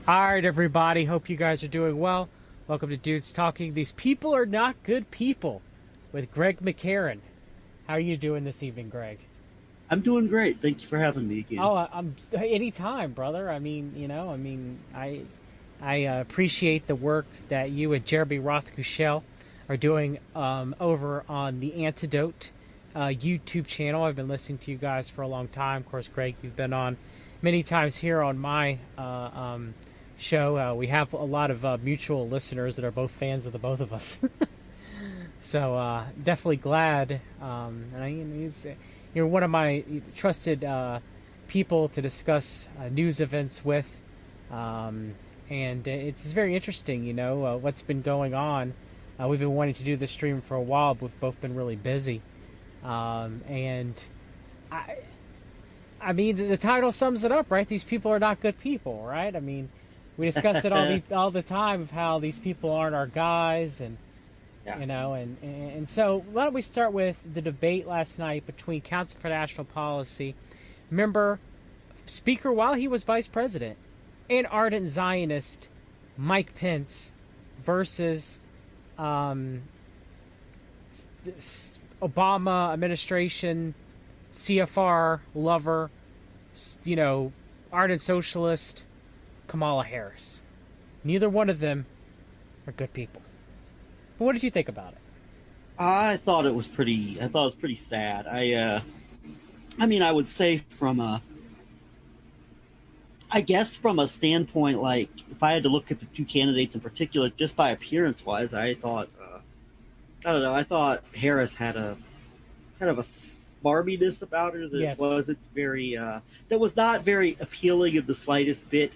All right, everybody. Hope you guys are doing well. Welcome to Dudes Talking. These people are not good people with Greg McCarran. How are you doing this evening, Greg? I'm doing great. Thank you for having me again. Oh, I'm anytime, brother. I appreciate the work that you and Jeremy Rothkushel are doing over on the Antidote YouTube channel. I've been listening to you guys for a long time. Of course, Greg, you've been on many times here on my show. We have a lot of mutual listeners that are both fans of the both of us. So definitely glad. You're one of my trusted people to discuss news events with, and it's very interesting. What's been going on. We've been wanting to do this stream for a while, but we've both been really busy. And I, I mean, the title sums it up, right? These people are not good people, right? I mean, we discuss it all the time of how these people aren't our guys, and Yeah. and so why don't we start with the debate last night between Council for National Policy member, speaker while he was vice president, and ardent Zionist Mike Pence versus Obama administration CFR lover, ardent socialist Kamala Harris. Neither one of them are good people. But what did you think about it? I thought it was pretty. I thought it was pretty sad. I mean, I would say I guess from a standpoint, like if I had to look at the two candidates in particular, just by appearance wise, I thought, I don't know, I thought Harris had a kind of a smarminess about her that Yes. wasn't very, that was not very appealing in the slightest bit.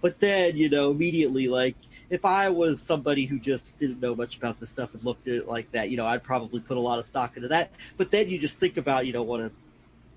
But then, immediately, like, if I was somebody who just didn't know much about this stuff and looked at it like that, I'd probably put a lot of stock into that. But then you just think about,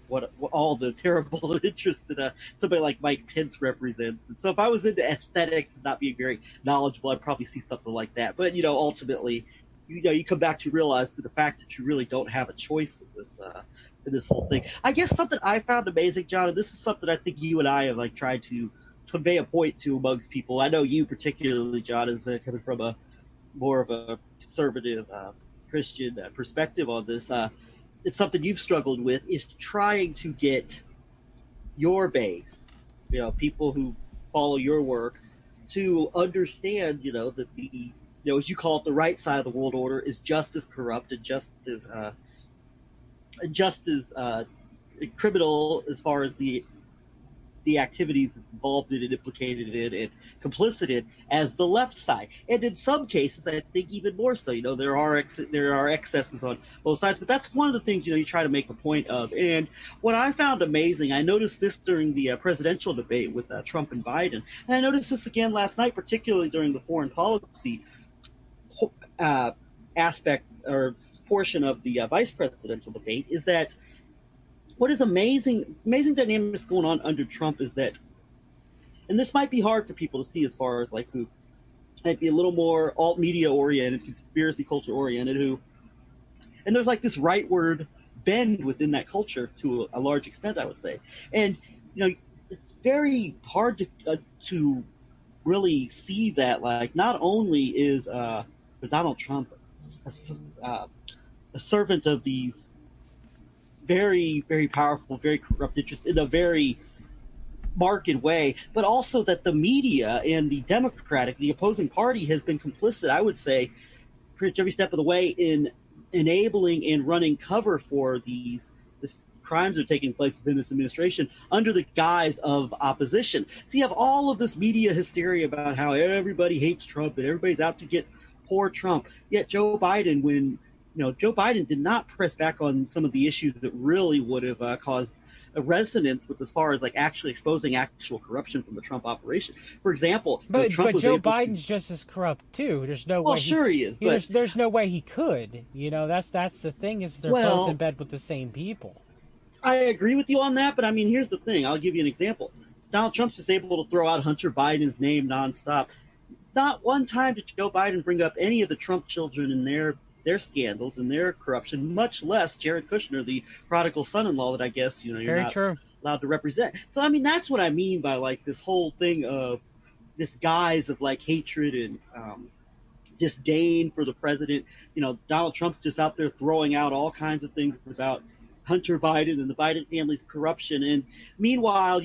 what all the terrible interest that somebody like Mike Pence represents. And so if I was into aesthetics and not being very knowledgeable, I'd probably see something like that. But, ultimately, you come back to realize to the fact that you really don't have a choice in this whole thing. I guess something I found amazing, John, and this is something I think you and I have like tried to convey a point to amongst people. I know you particularly, John, is coming from a more of a conservative Christian perspective on this. It's something you've struggled with is trying to get your base, people who follow your work, to understand, that as you call it, the right side of the world order is just as corrupt and just as criminal as far as the activities it's involved in and implicated in and complicit in as the left side. And in some cases, I think even more so. There are excesses on both sides, but that's one of the things you try to make a point of. And what I found amazing, I noticed this during the presidential debate with Trump and Biden, and I noticed this again last night, particularly during the foreign policy aspect or portion of the vice presidential debate, is that what is amazing dynamics going on under Trump is that, and this might be hard for people to see as far as like who might be a little more alt media oriented, conspiracy culture oriented, and there's like this rightward bend within that culture to a large extent, I would say. And it's very hard to really see that, like, not only is Donald Trump a servant of these very, very powerful, very corrupt interests in a very marked way, but also that the media and the opposing party has been complicit, I would say, pretty much every step of the way in enabling and running cover for these crimes that are taking place within this administration under the guise of opposition. So you have all of this media hysteria about how everybody hates Trump and everybody's out to get poor Trump. Yet Joe Biden, Joe Biden did not press back on some of the issues that really would have caused a resonance with, as far as like actually exposing actual corruption from the Trump operation. For example, Trump But was Joe able Biden's to. just as corrupt too. There's no Well, way sure he is, but there's no way he could. That's the thing, is they're both in well, bed with the same people. I agree with you on that. But I mean, here's the thing. I'll give you an example. Donald Trump's just able to throw out Hunter Biden's name nonstop. Not one time did Joe Biden bring up any of the Trump children and their scandals and their corruption, much less Jared Kushner, the prodigal son-in-law that I guess you're Very not true. allowed to represent. So I mean, that's what I mean by like this whole thing of this guise of like hatred and disdain for the president. Donald Trump's just out there throwing out all kinds of things about Hunter Biden and the Biden family's corruption. And meanwhile,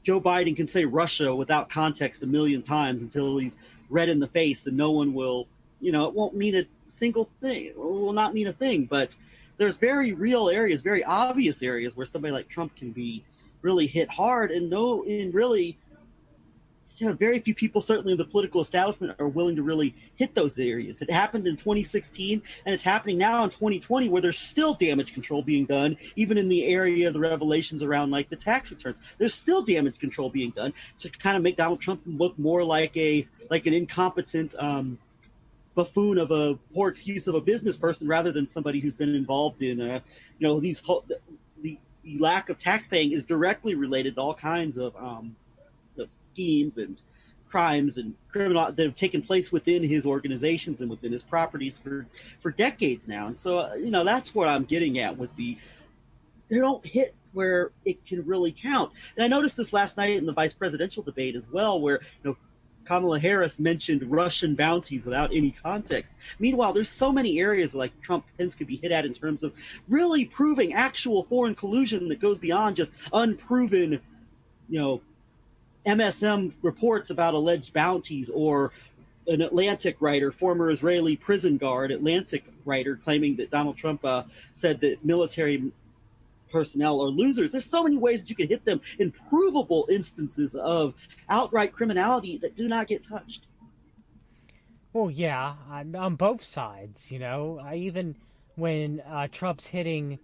Joe Biden can say Russia without context a million times until he's red in the face, and no one will, it won't mean a single thing. It will not mean a thing. But there's very real areas, very obvious areas where somebody like Trump can be really hit hard, and really, very few people, certainly in the political establishment, are willing to really hit those areas. It happened in 2016, and it's happening now in 2020, where there's still damage control being done, even in the area of the revelations around like the tax returns. There's still damage control being done to kind of make Donald Trump look more like an incompetent buffoon of a poor excuse of a business person, rather than somebody who's been involved in the lack of tax paying is directly related to all kinds of schemes and crimes and criminal that have taken place within his organizations and within his properties for decades now. And so, that's what I'm getting at with they don't hit where it can really count. And I noticed this last night in the vice presidential debate as well, where, Kamala Harris mentioned Russian bounties without any context. Meanwhile, there's so many areas like Trump Pence could be hit at in terms of really proving actual foreign collusion that goes beyond just unproven, MSM reports about alleged bounties, or an Atlantic writer, former Israeli prison guard, Atlantic writer, claiming that Donald Trump said that military personnel are losers. There's so many ways that you can hit them in provable instances of outright criminality that do not get touched. Well, yeah, on both sides, even when Trump's hitting,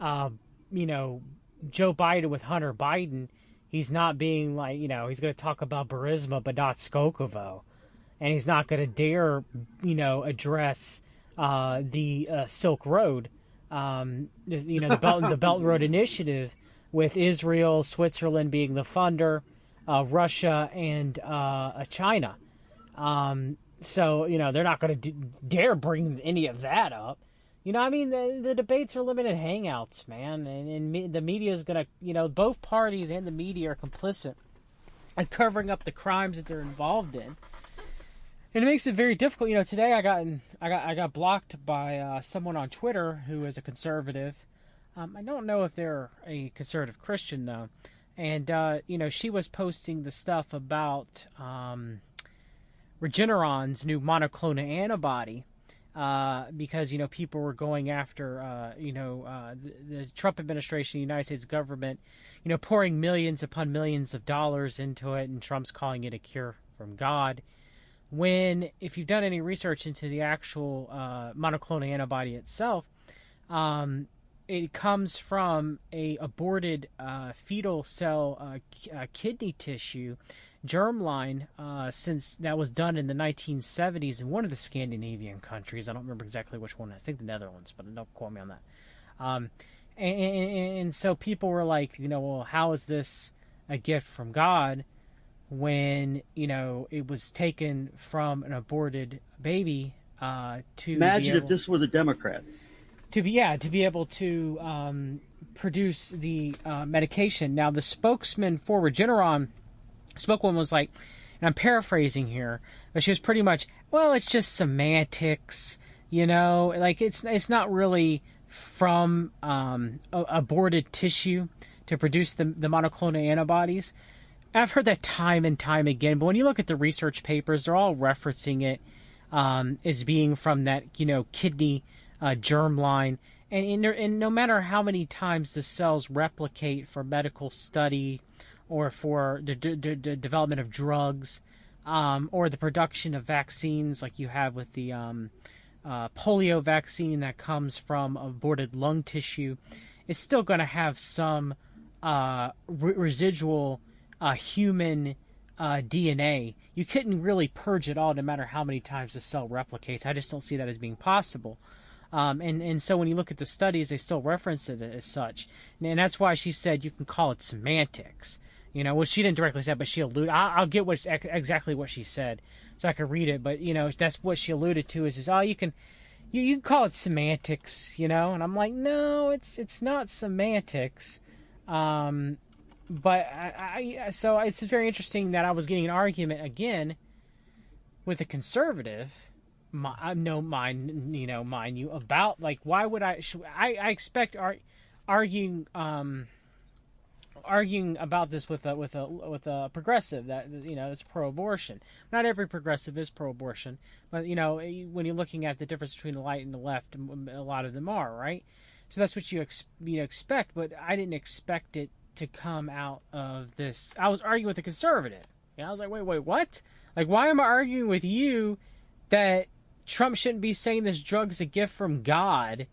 Joe Biden with Hunter Biden, he's not being like, he's going to talk about Burisma but not Skokovo. And he's not going to dare, address the Silk Road, the Belt and Road Initiative, with Israel, Switzerland being the funder, Russia, and China. So, they're not going to dare bring any of that up. The debates are limited hangouts, man. And the media is going to, both parties and the media are complicit in covering up the crimes that they're involved in. And it makes it very difficult. Today I got blocked by someone on Twitter who is a conservative. I don't know if they're a conservative Christian, though. And, she was posting the stuff about Regeneron's new monoclonal antibody, because, people were going after, the Trump administration, the United States government, pouring millions upon millions of dollars into it, and Trump's calling it a cure from God. When, if you've done any research into the actual monoclonal antibody itself, it comes from a aborted fetal cell kidney tissue germline, since that was done in the 1970s in one of the Scandinavian countries. I don't remember exactly which one. I think the Netherlands, but don't quote me on that. And so people were like, well, how is this a gift from God when, it was taken from an aborted baby to imagine if this were the Democrats. To be able to produce the medication. Now, the spokesman for Regeneron, spokeswoman was like, and I'm paraphrasing here, but she was pretty much, well, it's just semantics, like it's not really from aborted tissue to produce the monoclonal antibodies. I've heard that time and time again, but when you look at the research papers, they're all referencing it as being from that, kidney germline. And no matter how many times the cells replicate for medical study or for the development of drugs, or the production of vaccines like you have with the polio vaccine that comes from aborted lung tissue, it's still going to have some residual human DNA. You couldn't really purge it all no matter how many times the cell replicates. I just don't see that as being possible. And so when you look at the studies, they still reference it as such. And that's why she said you can call it semantics. Well, she didn't directly say it, but she alluded. I'll get exactly what she said so I can read it. But, that's what she alluded to is you can call it semantics, And I'm like, no, it's not semantics. but so it's very interesting that I was getting an argument again with a conservative. No, mind you, about like why would I expect arguing arguing about this with a progressive that is pro-abortion. Not every progressive is pro-abortion, but when you're looking at the difference between the right and the left, a lot of them are, right. So that's what you expect, but I didn't expect it to come out of this. I was arguing with a conservative. I was like, wait, what? Like, why am I arguing with you that Trump shouldn't be saying this drug's a gift from God?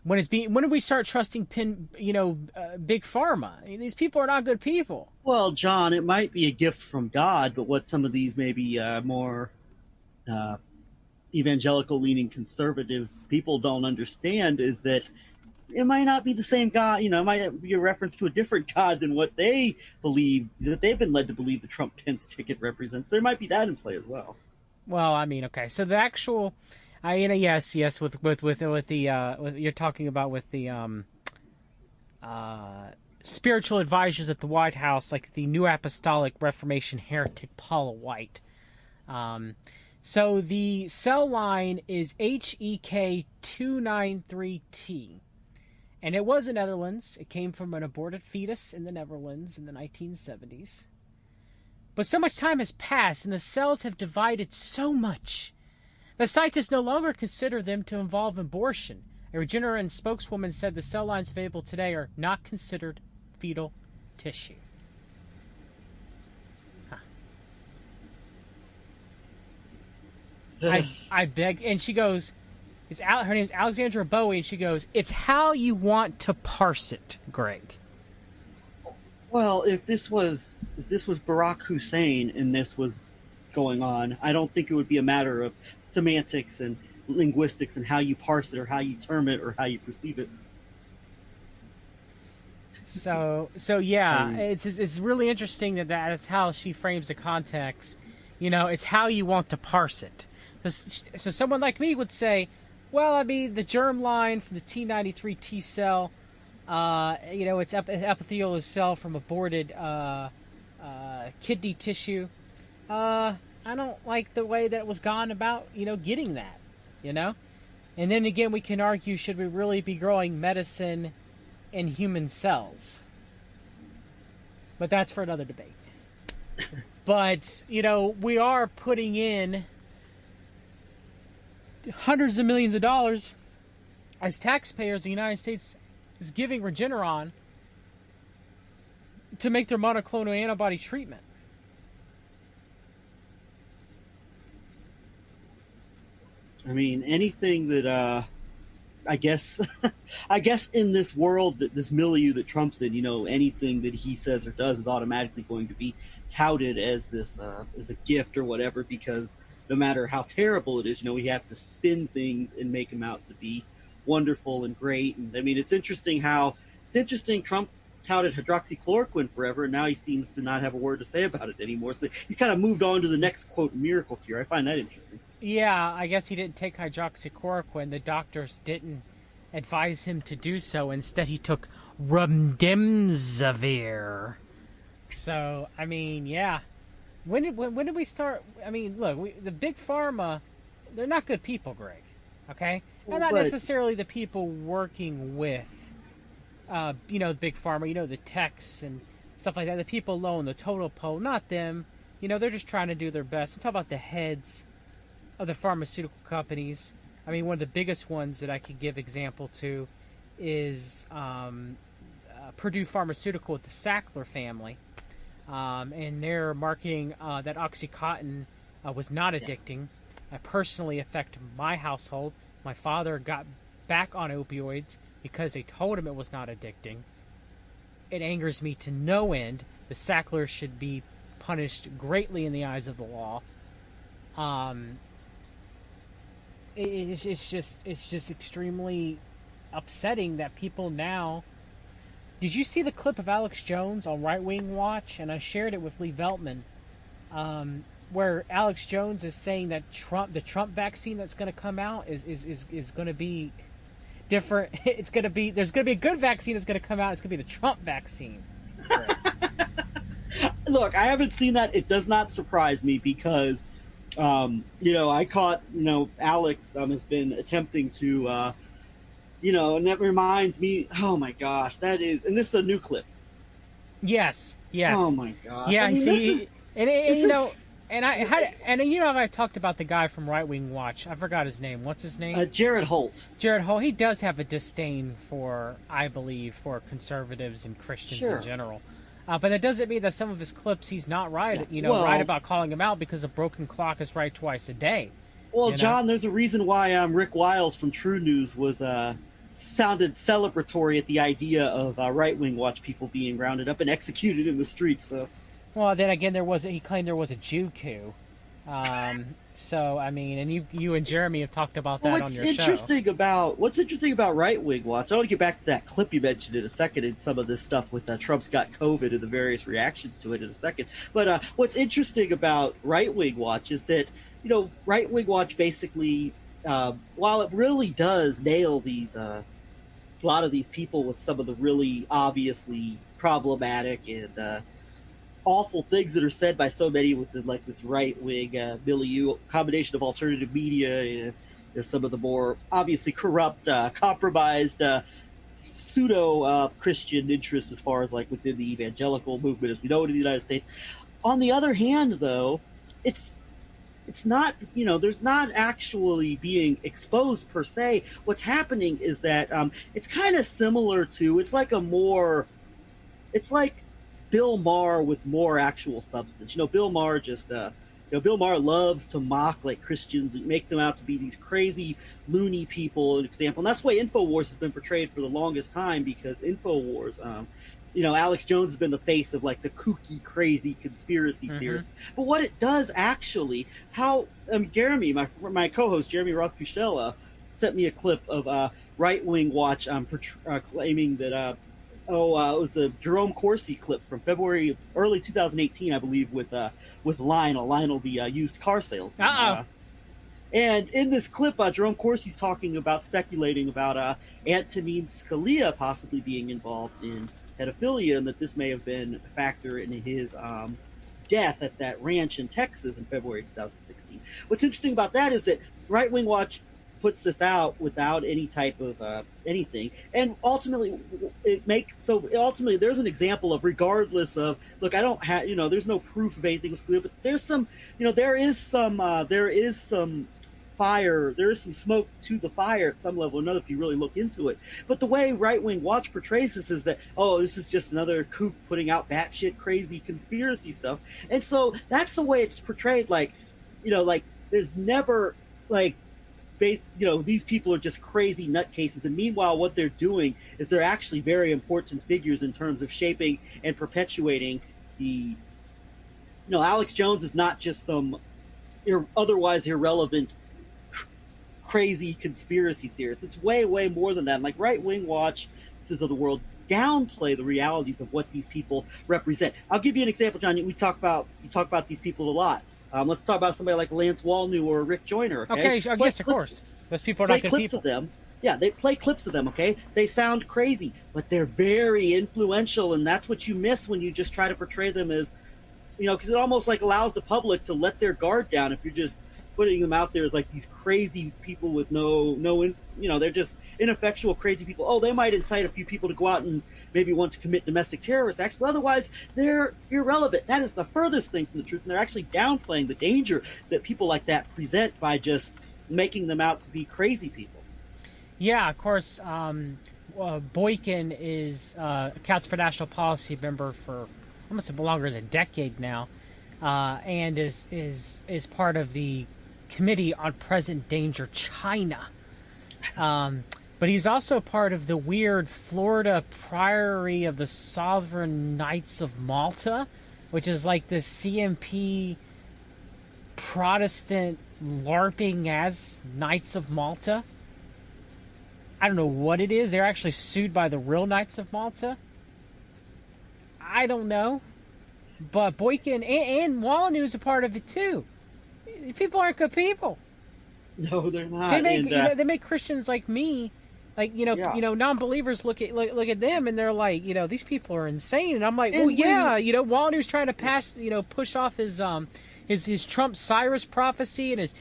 When did we start trusting big pharma? I mean, these people are not good people. Well, John, it might be a gift from God, but what some of these maybe more evangelical-leaning conservative people don't understand is that it might not be the same God. It might be a reference to a different God than what they believe, that they've been led to believe the Trump-Pence ticket represents. There might be that in play as well. Well, I mean, okay, so the actual, yes, with the you're talking about with the spiritual advisors at the White House, like the New Apostolic Reformation heretic Paula White. So the cell line is HEK293T. And it was in the Netherlands. It came from an aborted fetus in the Netherlands in the 1970s. But so much time has passed and the cells have divided so much that scientists no longer consider them to involve abortion. A Regeneron spokeswoman said the cell lines available today are not considered fetal tissue. I beg, and she goes, her name's Alexandra Bowie, and she goes, it's how you want to parse it, Greg. Well, if this was Barack Hussein and this was going on, I don't think it would be a matter of semantics and linguistics and how you parse it or how you term it or how you perceive it. So yeah, it's really interesting that's how she frames the context. It's how you want to parse it. So someone like me would say, well, I mean, the germline from the T93 T cell, it's epithelial cell from aborted kidney tissue. I don't like the way that it was gone about, getting that, And then again, we can argue, should we really be growing medicine in human cells? But that's for another debate. But, we are putting in hundreds of millions of dollars as taxpayers. The United States is giving Regeneron to make their monoclonal antibody treatment. I mean, anything that I guess in this world, this milieu that Trump's in, anything that he says or does is automatically going to be touted as this as a gift or whatever, because no matter how terrible it is, we have to spin things and make them out to be wonderful and great. And I mean, it's interesting Trump touted hydroxychloroquine forever, and now he seems to not have a word to say about it anymore. So he's kind of moved on to the next, quote, miracle cure. I find that interesting. Yeah, I guess he didn't take hydroxychloroquine. The doctors didn't advise him to do so. Instead, he took remdesivir. So, I mean, yeah. When did we start? I mean, look, the big pharma, they're not good people, Greg. Okay? They're not necessarily the people working with, big pharma, the techs and stuff like that. The people alone, the total poll, not them. They're just trying to do their best. I'm talking about the heads of the pharmaceutical companies. I mean, one of the biggest ones that I could give example to is Purdue Pharmaceutical with the Sackler family. And they're marketing that OxyContin was not addicting. Personally affected my household. My father got back on opioids because they told him it was not addicting. It angers me to no end. The Sacklers should be punished greatly in the eyes of the law. It's just extremely upsetting that people now. Did you see the clip of Alex Jones on Right Wing Watch? And I shared it with Lee Veltman, where Alex Jones is saying that the Trump vaccine that's going to come out is going to be different. There's going to be a good vaccine that's going to come out. It's going to be the Trump vaccine. Look, I haven't seen that. It does not surprise me because, I caught, Alex has been attempting to, and that reminds me. Oh my gosh, that is, and this is a new clip. Yes, Oh yes, my gosh. I yeah. mean, See, and this is and I talked about the guy from Right Wing Watch. I forgot his name. What's his name? Jared Holt. Jared Hall. He does have a disdain for, I believe, for conservatives and Christians in Sure. general. But that doesn't mean that some of his clips he's not right. Yeah. Well, Right about calling him out because a broken clock is right twice a day. well, You know. John, there's a reason why Rick Wiles from True News was sounded celebratory at the idea of Right Wing Watch people being rounded up and executed in the streets. So Well, then again, he claimed there was a Jew coup. So I mean, and you and Jeremy have talked about that on your show. What's interesting about Right Wing Watch? I want to get back to that clip you mentioned in a second, and some of this stuff with Trump's got COVID and the various reactions to it in a second. But what's interesting about Right Wing Watch is that Right Wing Watch basically, while it really does nail these a lot of these people with some of the really obviously problematic and awful things that are said by so many within like this right wing milieu, combination of alternative media and some of the more obviously corrupt, compromised, pseudo Christian interests as far as like within the evangelical movement as we know it in the United States. On the other hand, though, it's not, there's not actually being exposed per se. What's happening is that it's kind of similar to, it's like Bill Maher with more actual substance. Bill Maher Bill Maher loves to mock like Christians and make them out to be these crazy, loony people. An example, and that's why Infowars has been portrayed for the longest time because Infowars, Alex Jones has been the face of like the kooky, crazy conspiracy theorists. But what it does actually, Jeremy, my co-host Jeremy Roth-Puchella, sent me a clip of Right Wing Watch claiming that it was a Jerome Corsi clip from early 2018, I believe, with Lionel, the used car salesman. And in this clip, Jerome Corsi's speculating about Antonin Scalia possibly being involved in pedophilia, and that this may have been a factor in his death at that ranch in Texas in February 2016. What's interesting about that is that Right Wing Watch puts this out without any type of anything, and ultimately there's an example of, regardless of, look, I don't have, there's no proof of anything was clear, but there's some, there is some fire, there is some smoke to the fire at some level or another if you really look into it. But the way Right Wing Watch portrays this is that, this is just another kook putting out batshit crazy conspiracy stuff, and so that's the way it's portrayed. Like, like there's never like, these people are just crazy nutcases, and meanwhile what they're doing is they're actually very important figures in terms of shaping and perpetuating the Alex Jones is not just some otherwise irrelevant crazy conspiracy theorist. It's way more than that. And like Right Wing Watch of the world downplay the realities of what these people represent. I'll give you an example, John. You talk about these people a lot. Let's talk about somebody like Lance Walnew or Rick Joyner. Okay, yes, of course. Those people are not good clips people. Of them. Yeah, they play clips of them. Okay, they sound crazy, but they're very influential, and that's what you miss when you just try to portray them as, because it almost like allows the public to let their guard down if you're just putting them out there as like these crazy people with they're just ineffectual, crazy people. Oh, they might incite a few people to go out and maybe want to commit domestic terrorist acts, but otherwise they're irrelevant. That is the furthest thing from the truth, and they're actually downplaying the danger that people like that present by just making them out to be crazy people. Yeah, of course. Boykin accounts for national policy member for almost longer than a decade now, and is part of the Committee on Present Danger China. But he's also part of the weird Florida Priory of the Sovereign Knights of Malta, which is like the CMP Protestant LARPing as Knights of Malta. I don't know what it is. They're actually sued by the real Knights of Malta. I don't know. But Boykin and Walnew is a part of it too. People aren't good people. No, they're not. They make Christians like me Like, Yeah. non-believers look at them and they're like, these people are insane. And I'm like, well, And we yeah, Walden was trying to push off his Trump Cyrus prophecy and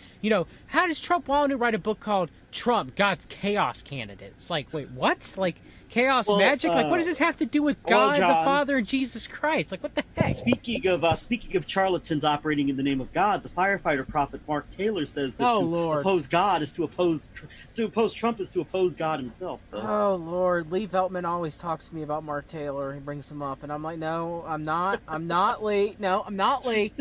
how does Trump Walden write a book called Trump God's Chaos Candidate? It's like, wait, what? Like chaos well, magic? Like, what does this have to do with hello, God the John. Father and Jesus Christ? Like, what the heck? Speaking of charlatans operating in the name of God, the firefighter prophet Mark Taylor says that Oh to Lord. oppose God is to oppose Trump is to oppose God himself. So Oh Lord, Lee Veltman always talks to me about Mark Taylor. He brings him up, and I'm like, no, I'm not. I'm not Lee. No, I'm not Lee.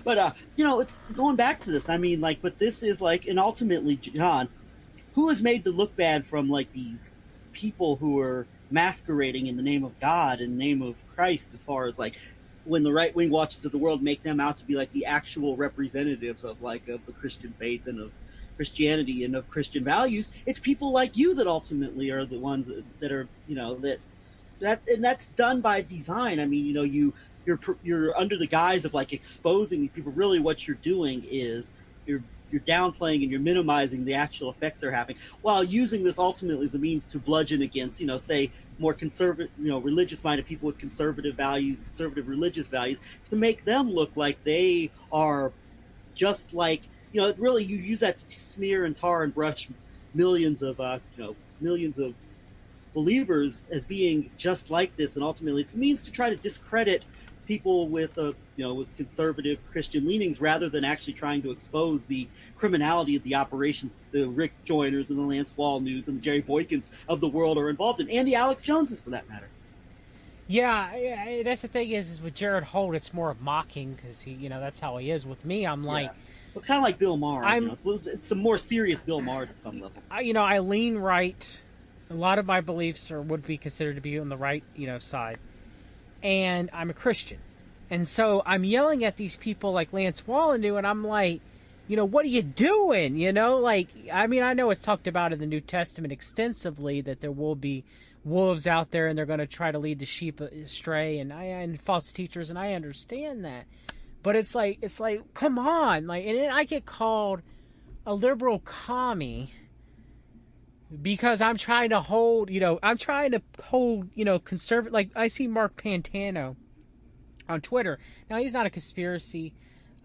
but it's going back to this. I mean, like, but this is like, and ultimately, John, who is made to look bad from like these people who are masquerading in the name of God and the name of Christ, as far as like when the right wing watches of the world make them out to be like the actual representatives of the Christian faith and of Christianity and of Christian values. It's people like you that ultimately are the ones that are and that's done by design. I mean, you're under the guise of like exposing these people. Really, what you're doing is you're downplaying and you're minimizing the actual effects they're having, while using this ultimately as a means to bludgeon against, say, more conservative, religious-minded people with conservative values, conservative religious values, to make them look like they are just like, really you use that to smear and tar and brush millions of, millions of believers as being just like this, and ultimately it's a means to try to discredit people with with conservative Christian leanings, rather than actually trying to expose the criminality of the operations the Rick Joyners and the Lance Walnews and the Jerry Boykins of the world are involved in, and the Alex Joneses for that matter. Yeah, that's the thing is with Jared Holt, it's more of mocking because that's how he is. With me, I'm like, it's kind of like Bill Maher. It's a more serious Bill Maher to some level. I lean right. A lot of my beliefs would be considered to be on the right, side. And I'm a Christian. And so I'm yelling at these people like Lance Wallendew, and I'm like, what are you doing? I know it's talked about in the New Testament extensively that there will be wolves out there and they're going to try to lead the sheep astray and false teachers, and I understand that. But it's like, come on. Like, and then I get called a liberal commie because I'm trying to hold, conservative. Like, I see Mark Pantano on Twitter. Now, he's not a conspiracy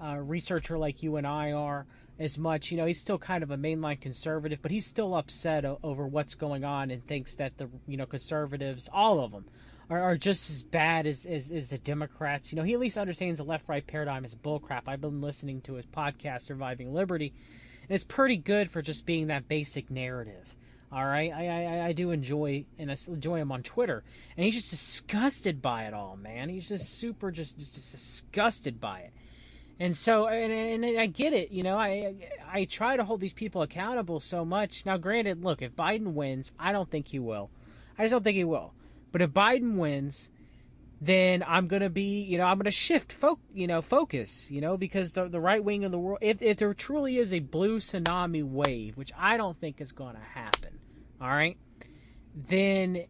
researcher like you and I are as much. He's still kind of a mainline conservative, but he's still upset over what's going on and thinks that the, conservatives, all of them, are just as bad as the Democrats. He at least understands the left-right paradigm is bullcrap. I've been listening to his podcast, Surviving Liberty, and it's pretty good for just being that basic narrative. All right, I do enjoy him on Twitter, and he's just disgusted by it all, man. He's just super just disgusted by it, and so and I get it, I try to hold these people accountable so much. Now, granted, look, if Biden wins, I don't think he will. I just don't think he will. But if Biden wins, then I'm gonna be, I'm gonna shift focus, because the right wing of the world, if there truly is a blue tsunami wave, which I don't think is gonna happen, all right, then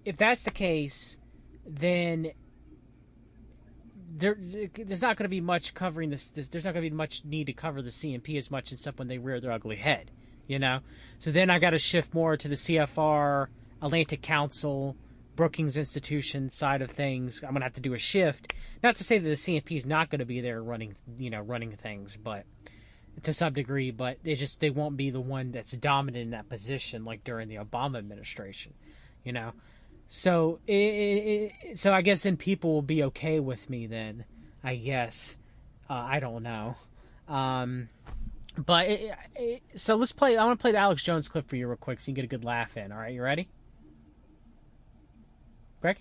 if that's the case, then there's not going to be much covering this. There's not going to be much need to cover the CNP as much, except when they rear their ugly head, So then I got to shift more to the CFR, Atlantic Council, Brookings Institution side of things. I'm going to have to do a shift. Not to say that the CNP is not going to be there running things, but to some degree, but they won't be the one that's dominant in that position like during the Obama administration, So so I guess then people will be okay with me then, I guess. I don't know. But so let's play. I want to play the Alex Jones clip for you real quick so you can get a good laugh in. All right, you ready? Greg?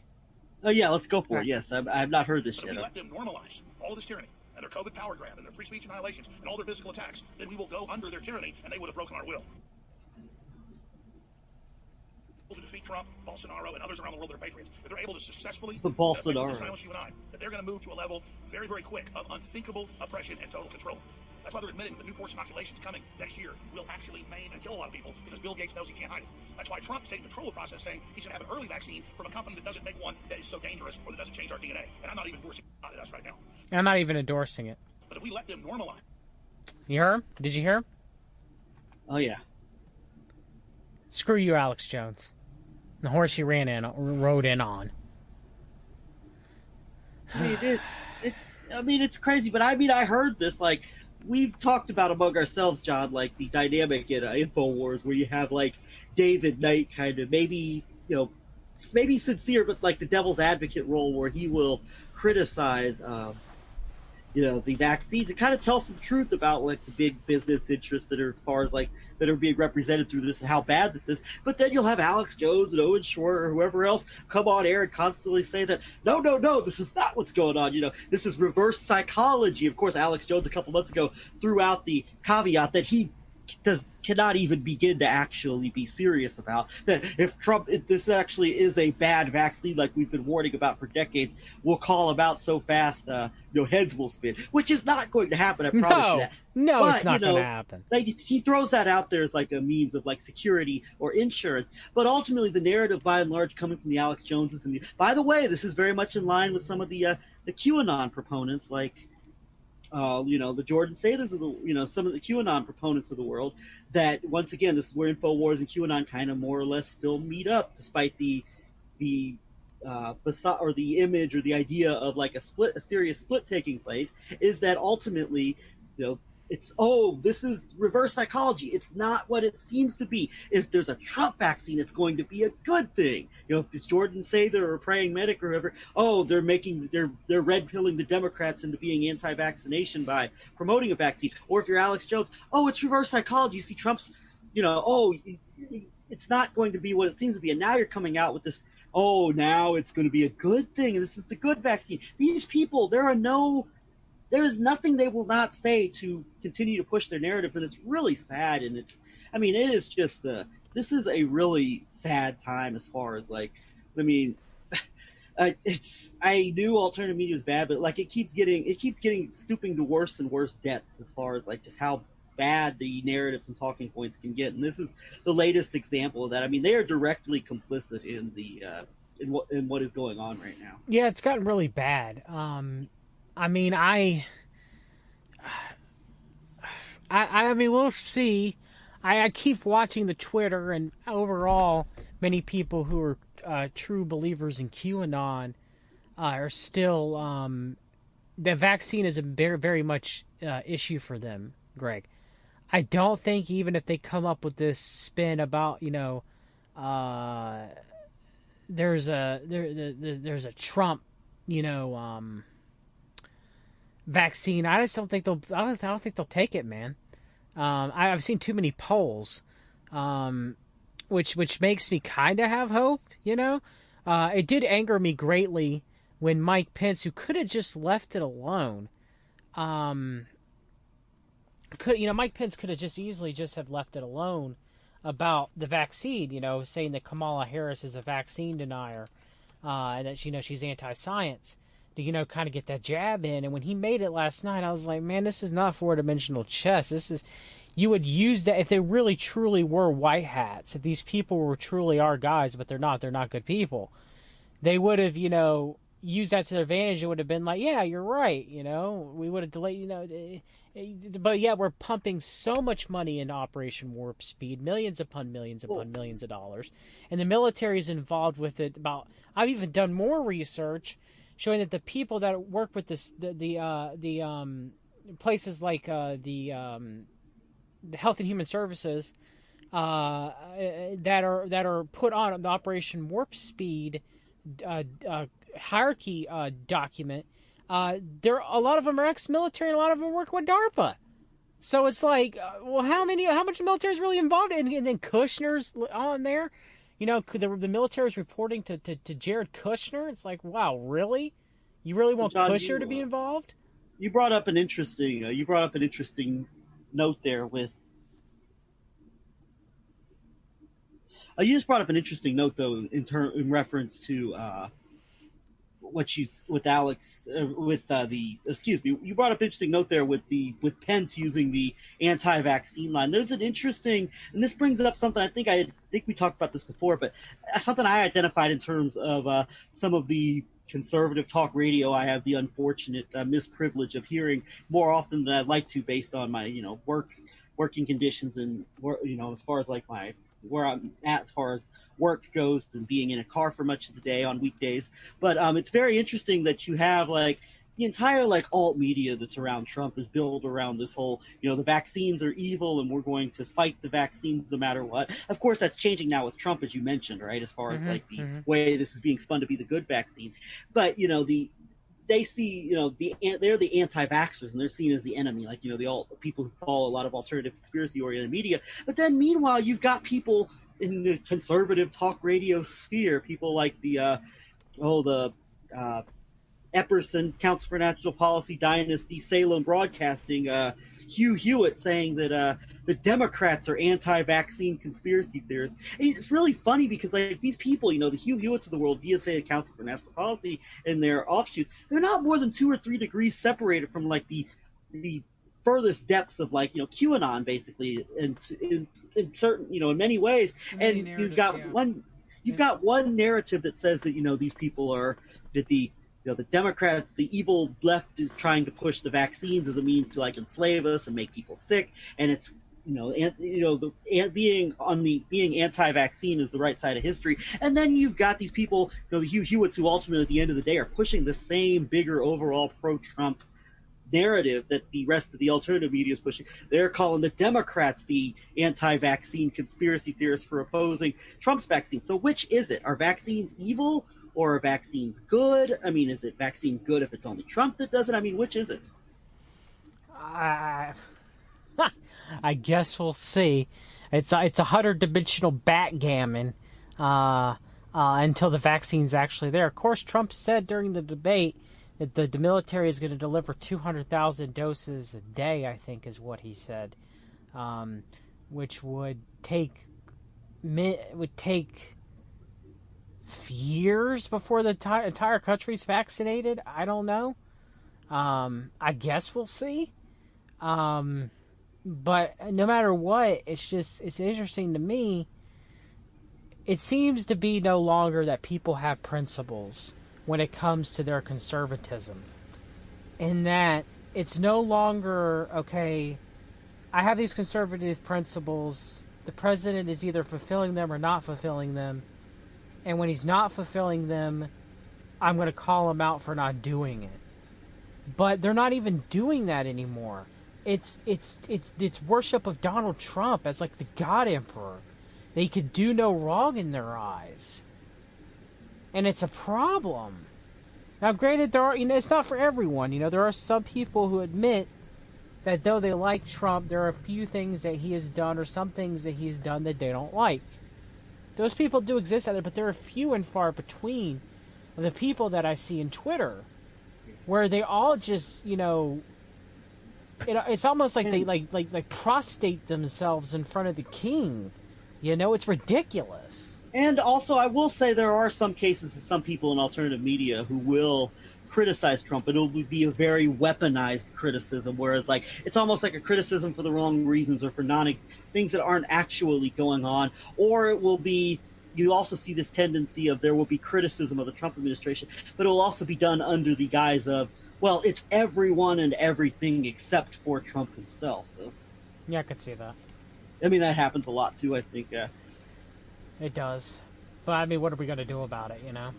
Oh yeah, let's go for it. Yes, I've not heard this yet. If we let them normalize all this tyranny and their COVID power grab and their free speech annihilations and all their physical attacks, then we will go under their tyranny and they would have broken our will. To defeat Trump, Bolsonaro, and others around the world that are patriots, if they're able to successfully silence you and I, that they're going to move to a level very, very quick of unthinkable oppression and total control. That's why they're admitting the new force inoculations coming next year will actually maim and kill a lot of people because Bill Gates knows he can't hide it. That's why Trump is taking control of the process, saying he should have an early vaccine from a company that doesn't make one that is so dangerous or that doesn't change our DNA. And I'm not even endorsing us right now. And I'm not even endorsing it. But if we let them normalize. You heard him? Did you hear him? Oh yeah. Screw you, Alex Jones. The horse he rode in on. I mean, it's crazy, but I mean, I heard this, like, we've talked about among ourselves, John, like the dynamic in InfoWars where you have like David Knight kind of maybe, maybe sincere, but like the devil's advocate role where he will criticize, the vaccines and kind of tell some truth about like the big business interests that are as far as like that are being represented through this and how bad this is. But then you'll have Alex Jones and Owen Short or whoever else come on air and constantly say that no, this is not what's going on. This is reverse psychology. Of course, Alex Jones a couple months ago threw out the caveat that he cannot even begin to actually be serious about that. If this actually is a bad vaccine, like we've been warning about for decades, we'll call him out so fast, heads will spin, which is not going to happen. I promise you that. No, but, it's not going to happen. Like he throws that out there as like a means of like security or insurance, but ultimately the narrative, by and large, coming from the Alex Joneses. And by the way, this is very much in line with some of the QAnon proponents, like. The Jordan Sathers of some of the QAnon proponents of the world, that once again, this is where InfoWars and QAnon kind of more or less still meet up, despite the facade or the image or the idea of like a serious split taking place, is that ultimately, this is reverse psychology. It's not what it seems to be. If there's a Trump vaccine, it's going to be a good thing. If it's Jordan Sather or Praying Medic or whoever, they're red pilling the Democrats into being anti-vaccination by promoting a vaccine. Or if you're Alex Jones, it's reverse psychology. You see Trump's, it's not going to be what it seems to be. And now you're coming out with this, now it's going to be a good thing. And this is the good vaccine. These people, there is nothing they will not say to continue to push their narratives, and it's really sad. And it is just this is a really sad time as far as like, I knew alternative media was bad, but like it keeps getting stooping to worse and worse depths as far as like just how bad the narratives and talking points can get. And this is the latest example of that. I mean, they are directly complicit in the in what is going on right now. Yeah, it's gotten really bad. I mean, we'll see. I keep watching the Twitter, and overall, many people who are true believers in QAnon are still the vaccine is a very, very much issue for them, Greg. I don't think even if they come up with this spin about there's a Trump vaccine. I just don't think they'll. I don't think they'll take it, man. I've seen too many polls, which makes me kind of have hope. It did anger me greatly when Mike Pence, who could have just left it alone, Mike Pence could have just easily just have left it alone about the vaccine. Saying that Kamala Harris is a vaccine denier, and that she's anti-science. To kind of get that jab in. And when he made it last night, I was like, man, this is not four-dimensional chess. You would use that if they really truly were white hats. If these people were truly our guys, but they're not good people, they would have used that to their advantage. It would have been like, yeah, you're right. We would have delayed. But yeah, we're pumping so much money into Operation Warp Speed, millions upon millions upon millions of dollars, and the military is involved with it. I've even done more research showing that the people that work with the places like the Health and Human Services that are put on the Operation Warp Speed hierarchy document, a lot of them are ex-military, and a lot of them work with DARPA. So it's like, how much military is really involved in? And then Kushner's on there. The military is reporting to Jared Kushner. It's like, wow, really? You really want John, Kushner to be involved? You brought up an interesting note there with. You just brought up an interesting note though in reference to you brought up an interesting note there with Pence using the anti-vaccine line. There's an interesting, and this brings up something I think we talked about this before, but something I identified in terms of some of the conservative talk radio I have the unfortunate misprivilege of hearing more often than I'd like to, based on my working conditions and as far as like my where I'm at as far as work goes and being in a car for much of the day on weekdays. But it's very interesting that you have like the entire like alt media that's around Trump is built around this whole, the vaccines are evil and we're going to fight the vaccines no matter what. Of course, that's changing now with Trump, as you mentioned, right? As far as like the way this is being spun to be the good vaccine. But, they see, they're the anti-vaxxers and they're seen as the enemy, like, the people who follow a lot of alternative conspiracy-oriented media. But then meanwhile, you've got people in the conservative talk radio sphere, people like the Epperson, Council for National Policy Dynasty, Salem Broadcasting, Hugh Hewitt saying that the Democrats are anti-vaccine conspiracy theorists. And it's really funny because like these people, the Hugh Hewitts of the world, DSA, the Council for National Policy, and their offshoots, they're not more than 2 or 3 degrees separated from like the furthest depths of like QAnon basically, in certain in many ways. And you've got one narrative that says that these people are that the Democrats, the evil left is trying to push the vaccines as a means to like enslave us and make people sick, and it's being anti-vaccine is the right side of history. And then you've got these people, the Hugh Hewitts, who ultimately at the end of the day are pushing the same bigger overall pro-Trump narrative that the rest of the alternative media is pushing. They're calling the Democrats the anti-vaccine conspiracy theorists for opposing Trump's vaccine. So which is it? Are vaccines evil? Or are vaccines good? I mean, is it vaccine good if it's only Trump that does it? I mean, which is it? I guess we'll see. It's a 100-dimensional backgammon until the vaccine's actually there. Of course, Trump said during the debate that the military is going to deliver 200,000 doses a day, I think is what he said, which would take years before the entire country's vaccinated. I don't know. I guess we'll see. But no matter what, it's interesting to me. It seems to be no longer that people have principles when it comes to their conservatism. In that it's no longer, okay, I have these conservative principles. The president is either fulfilling them or not fulfilling them. And when he's not fulfilling them, I'm going to call him out for not doing it. But they're not even doing that anymore. It's worship of Donald Trump as like the God Emperor. They could do no wrong in their eyes. And it's a problem. Now, granted, there are, it's not for everyone. There are some people who admit that though they like Trump, there are a few things that he has done or some things that he has done that they don't like. Those people do exist out there, but they're few and far between the people that I see in Twitter, where they all just, it's almost like they like prostrate themselves in front of the king. It's ridiculous. And also, I will say there are some cases of some people in alternative media who will criticize Trump, but it will be a very weaponized criticism, whereas like it's almost like a criticism for the wrong reasons or for things that aren't actually going on. Or it will be, you also see this tendency of there will be criticism of the Trump administration, but it will also be done under the guise of, well, it's everyone and everything except for Trump himself. So yeah, I could see that. I mean, that happens a lot too, I think. It does. But I mean, what are we going to do about it, I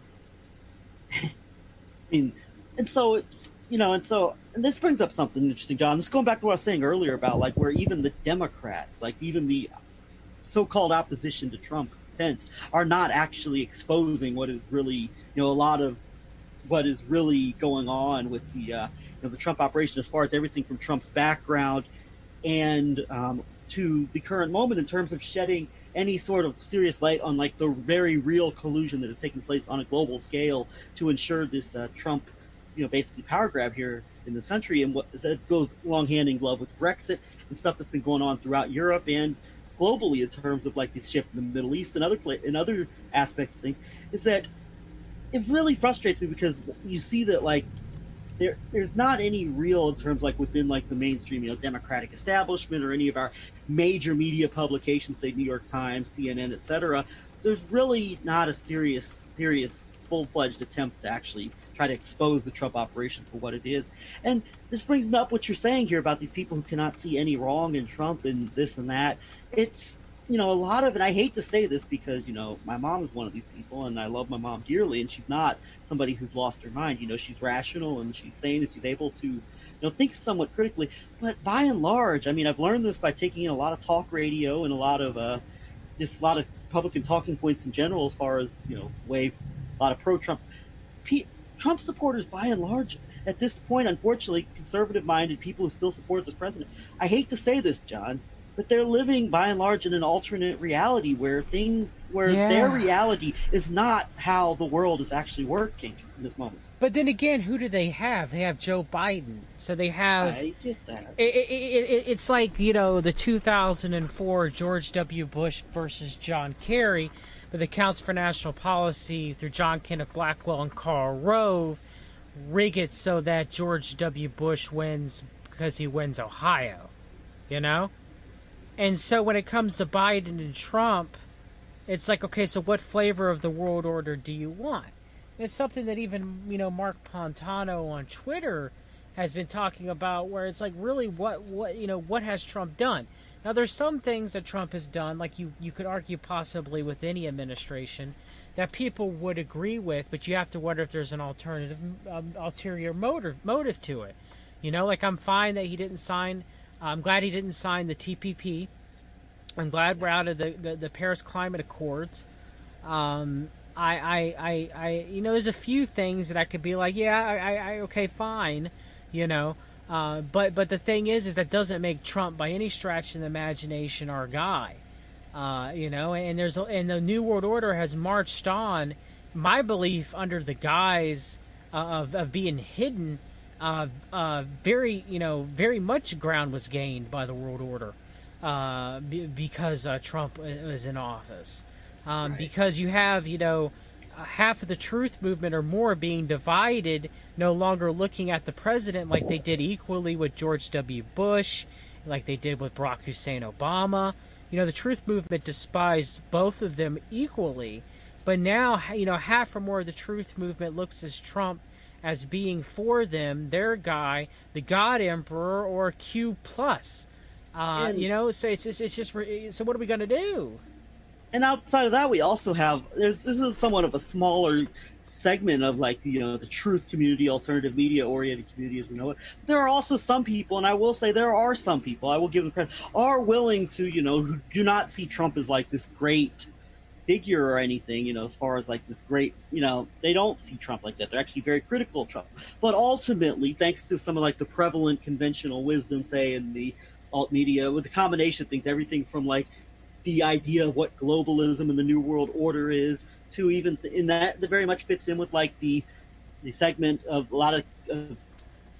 mean, and so it's, and this brings up something interesting, John. This is going back to what I was saying earlier about like where even the Democrats, like even the so-called opposition to Trump, Pence, are not actually exposing what is really, a lot of what is really going on with the the Trump operation, as far as everything from Trump's background and to the current moment in terms of shedding any sort of serious light on like the very real collusion that is taking place on a global scale to ensure this Trump, basically power grab here in this country, and what that goes long hand in glove with Brexit and stuff that's been going on throughout Europe and globally in terms of like this shift in the Middle East and other aspects of things, is that it really frustrates me because you see that like there's not any real in terms like within like the mainstream Democratic establishment or any of our major media publications, say New York Times, CNN, etc. There's really not a serious full-fledged attempt to actually try to expose the Trump operation for what it is. And this brings up what you're saying here about these people who cannot see any wrong in Trump and this and that. It's a lot of it, I hate to say this because, my mom is one of these people and I love my mom dearly, and she's not somebody who's lost her mind. She's rational and she's sane and she's able to, think somewhat critically. But by and large, I mean, I've learned this by taking in a lot of talk radio and a lot of, just a lot of Republican talking points in general, as far as, way, a lot of pro-Trump. Trump supporters, by and large, at this point, unfortunately, conservative-minded people who still support this president. I hate to say this, John, but they're living by and large in an alternate reality where their reality is not how the world is actually working in this moment. But then again, who do they have? They have Joe Biden. So they have. I get that. It's like, the 2004 George W. Bush versus John Kerry, but the Counts for National Policy through John Kenneth Blackwell and Karl Rove rig it so that George W. Bush wins because he wins Ohio, And so when it comes to Biden and Trump, it's like, okay, so what flavor of the world order do you want? And it's something that even, Mark Pontano on Twitter has been talking about, where it's like, really, what has Trump done? Now, there's some things that Trump has done, like you could argue possibly with any administration, that people would agree with, but you have to wonder if there's an ulterior motive to it. Like, I'm fine that he didn't sign. I'm glad he didn't sign the TPP. I'm glad we're out of the Paris Climate Accords. There's a few things that I could be like, yeah, okay, fine, but the thing is that doesn't make Trump by any stretch of the imagination our guy. And the New World Order has marched on, my belief, under the guise of being hidden. Very much ground was gained by the World Order because Trump was in office. Right. Because you have, half of the truth movement or more being divided, no longer looking at the president like they did equally with George W. Bush, like they did with Barack Hussein Obama. The truth movement despised both of them equally. But now, half or more of the truth movement looks as Trump as being for them, their guy, the God Emperor, or Q+. So it's just, so what are we going to do? And outside of that, we also have, this is somewhat of a smaller segment of, like, the truth community, alternative media oriented community as we know it. But there are also some people, and I will say there are some people, I will give them credit, are willing to, who do not see Trump as like this great figure or anything, as far as like this great, they don't see Trump like that. They're actually very critical of Trump. But ultimately, thanks to some of like the prevalent conventional wisdom, say, in the alt media, with the combination of things, everything from like the idea of what globalism and the New World Order is, to even in that very much fits in with like the segment of a lot of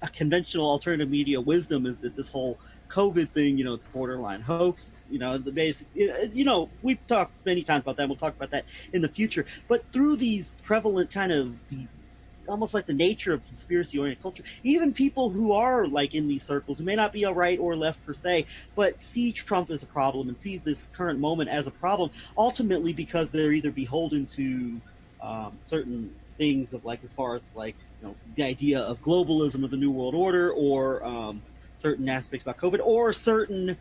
a conventional alternative media wisdom, is that this whole COVID thing, it's borderline hoax. The basic, we've talked many times about that. And we'll talk about that in the future. But through these prevalent kind of almost like the nature of conspiracy-oriented culture, even people who are like in these circles, who may not be a right or left per se, but see Trump as a problem and see this current moment as a problem, ultimately because they're either beholden to certain things of like, as far as like, the idea of globalism of the New World Order, or certain aspects about COVID, or certain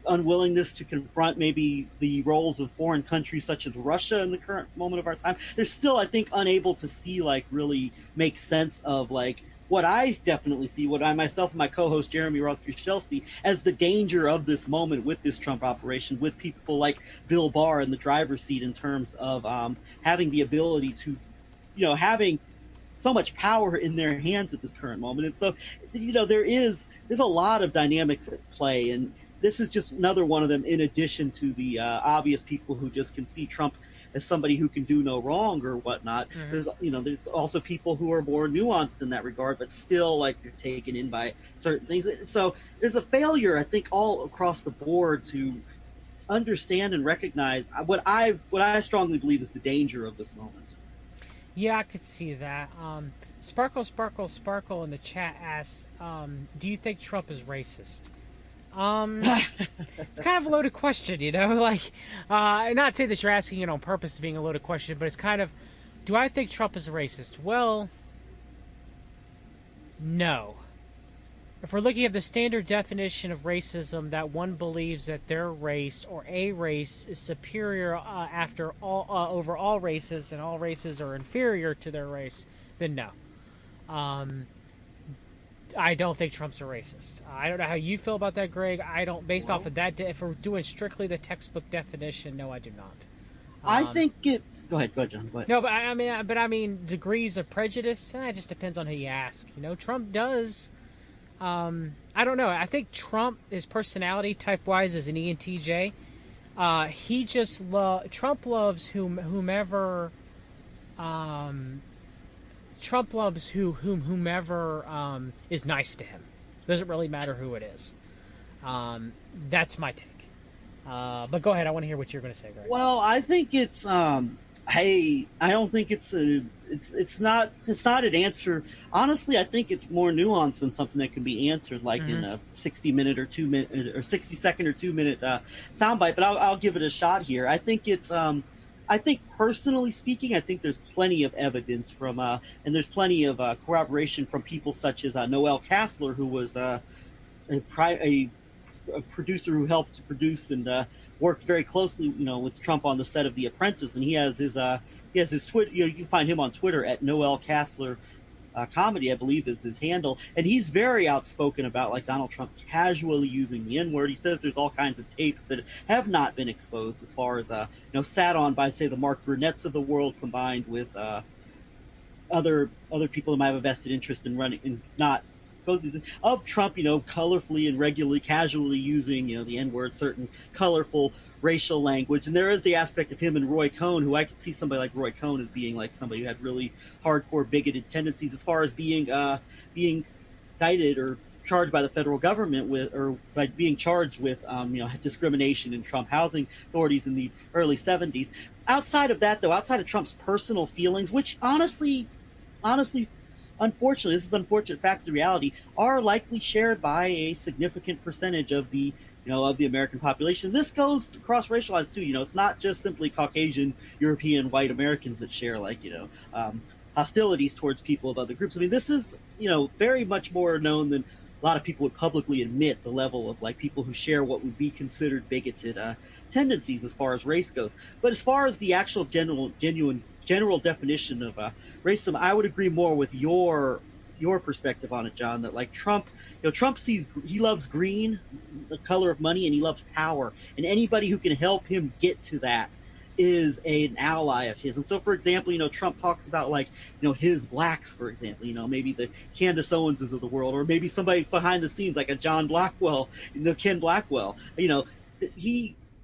unwillingness to confront maybe the roles of foreign countries such as Russia in the current moment of our time. They're still, I think, unable to see, like, really make sense of like what I definitely see, what I myself and my co-host Jeremy Roth-Bushell see as the danger of this moment with this Trump operation, with people like Bill Barr in the driver's seat in terms of having the ability to, having so much power in their hands at this current moment. And so, there's a lot of dynamics at play, and this is just another one of them, in addition to the obvious people who just can see Trump as somebody who can do no wrong or whatnot. Mm-hmm. There's also people who are more nuanced in that regard, but still, like, they're taken in by certain things. So there's a failure, I think, all across the board to understand and recognize what I strongly believe is the danger of this moment. Yeah, I could see that. Sparkle in the chat asks, do you think Trump is racist? It's kind of a loaded question, like, not to say that you're asking it on purpose being a loaded question, but it's kind of, do I think Trump is racist? Well, no. if we're looking at the standard definition of racism, that one believes that their race or a race is superior after all over all races, and all races are inferior to their race, then no. I don't think Trump's a racist. I don't know how you feel about that, Greg. I don't, based off of that, if we're doing strictly the textbook definition, no, I do not. I think it's. Go ahead, John. Go ahead. No, but I mean, degrees of prejudice. It just depends on who you ask. Trump does. I don't know. I think Trump, his personality type wise, is an ENTJ. He just Trump loves whomever. Trump loves whomever is nice to him. Doesn't really matter who it is. That's my take. But go ahead. I want to hear what you're going to say, Greg. Well, I think it's. Hey, I don't think it's not an answer. Honestly, I think it's more nuanced than something that can be answered like in a 60-minute or 2-minute or 60-second or 2-minute soundbite. But I'll give it a shot here. I think it's. I think personally speaking, I think there's plenty of evidence from and there's plenty of corroboration from people such as Noel Casler, who was a producer who helped to produce and worked very closely, with Trump on the set of The Apprentice, and he has his Twitter. You can find him on Twitter at Noel Casler Comedy, I believe, is his handle, and he's very outspoken about like Donald Trump casually using the N-word. He says there's all kinds of tapes that have not been exposed, as far as sat on by, say, the Mark Burnett's of the world, combined with other people who might have a vested interest in running and not of Trump, colorfully and regularly, casually using, the N-word, certain colorful racial language. And there is the aspect of him and Roy Cohn, who I could see somebody like Roy Cohn as being like somebody who had really hardcore bigoted tendencies as far as being indicted or charged by the federal government with, or by being charged with, discrimination in Trump housing authorities in the early 70s. Outside of that, though, outside of Trump's personal feelings, which honestly, unfortunately, this is an unfortunate fact of reality, are likely shared by a significant percentage of the American population. This goes across racial lines too. It's not just simply Caucasian, European, white Americans that share hostilities towards people of other groups. I mean, this is very much more known than a lot of people would publicly admit, the level of like people who share what would be considered bigoted tendencies as far as race goes. But as far as the actual general definition of racism, I would agree more with your perspective on it, John. That like Trump, Trump he loves green, the color of money, and he loves power, and anybody who can help him get to that is an ally of his. And so, for example, Trump talks about like his blacks, for example, maybe the Candace Owenses of the world, or maybe somebody behind the scenes like a John Blackwell, Ken Blackwell.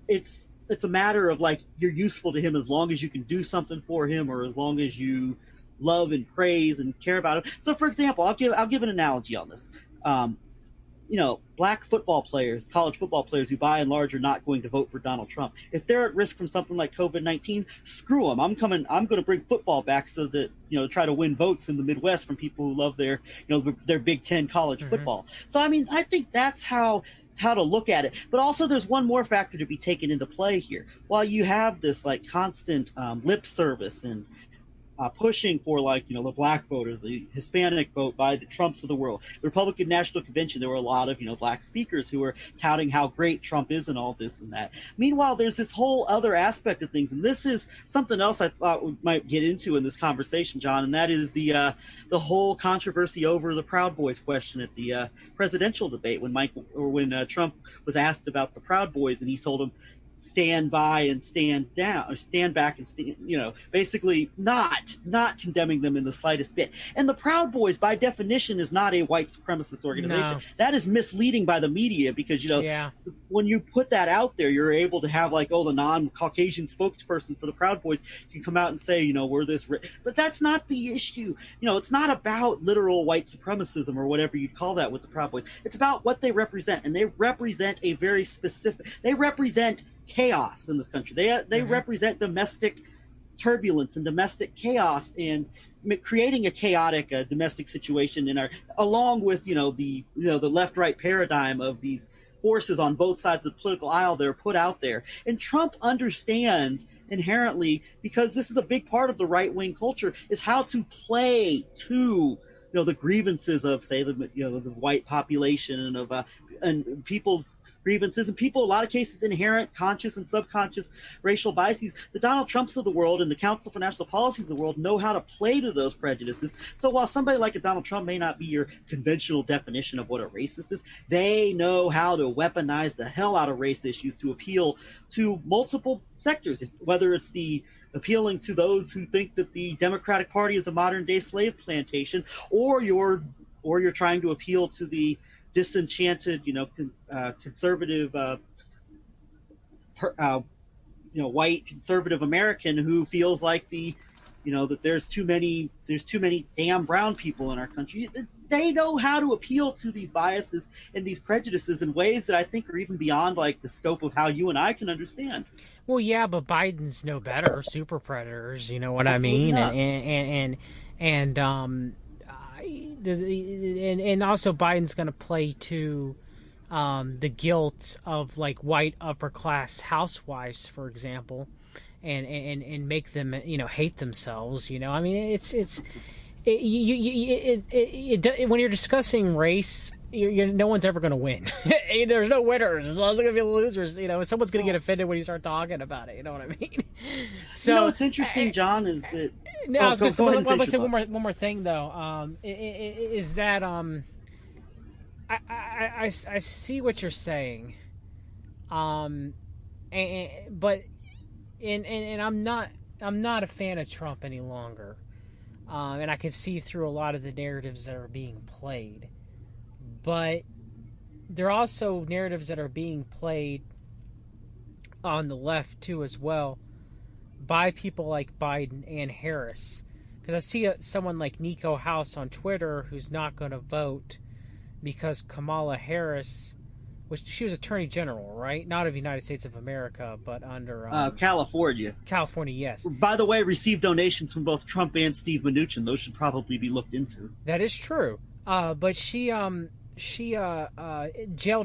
It's a matter of like you're useful to him as long as you can do something for him, or as long as you love and praise and care about him. So, for example, I'll give an analogy on this. Black football players, college football players, who by and large are not going to vote for Donald Trump, if they're at risk from something like COVID-19, screw them. I'm going to bring football back so that try to win votes in the Midwest from people who love their Big Ten college football. So I mean, I think that's how to look at it. But also there's one more factor to be taken into play here. While you have this like constant lip service and pushing for the black vote or the Hispanic vote by the Trumps of the world, the Republican National Convention, there were a lot of black speakers who were touting how great Trump is and all this and that. Meanwhile, there's this whole other aspect of things, and this is something else I thought we might get into in this conversation, John, and that is the whole controversy over the Proud Boys question at the presidential debate when Trump was asked about the Proud Boys, and he told him, stand by and stand down, or stand back and stand, basically not condemning them in the slightest bit. And the Proud Boys, by definition, is not a white supremacist organization. No. That is misleading by the media because, when you put that out there, you're able to have the non-Caucasian spokesperson for the Proud Boys can come out and say, we're this, but that's not the issue. It's not about literal white supremacism or whatever you'd call that with the Proud Boys. It's about what they represent, and they represent a very specific, they represent chaos in this country. They represent domestic turbulence and domestic chaos, and creating a chaotic domestic situation along with the left-right paradigm of these forces on both sides of the political aisle that are put out there. And Trump understands inherently, because this is a big part of the right-wing culture, is how to play to the grievances of, say, the white population, and of and people's grievances, and people, a lot of cases, inherent conscious and subconscious racial biases. The Donald Trumps of the world and the Council for National Policies of the world know how to play to those prejudices. So while somebody like a Donald Trump may not be your conventional definition of what a racist is, they know how to weaponize the hell out of race issues to appeal to multiple sectors, whether it's the appealing to those who think that the Democratic Party is a modern day slave plantation, or you're trying to appeal to the disenchanted, conservative, white conservative American who feels like that there's too many damn brown people in our country. They know how to appeal to these biases and these prejudices in ways that I think are even beyond like the scope of how you and I can understand. Well, yeah, but Biden's no better. Super predators, you know what Absolutely I mean? not. And also Biden's going to play to the guilt of like white upper class housewives, for example, and make them hate themselves. I mean, when you're discussing race, no one's ever going to win. There's no winners. There's always going to be losers. Someone's going to get offended when you start talking about it. You know what I mean? So what's interesting, John, is that. No, I was going to say one more thing though. Is that I see what you're saying, but I'm not a fan of Trump any longer, and I can see through a lot of the narratives that are being played, but there are also narratives that are being played on the left too as well, by people like Biden and Harris. Because I see someone like Nico House on Twitter who's not going to vote because Kamala Harris, which she was Attorney General, right? Not of the United States of America, but under California. California, yes. By the way, received donations from both Trump and Steve Mnuchin. Those should probably be looked into. That is true. But she jailed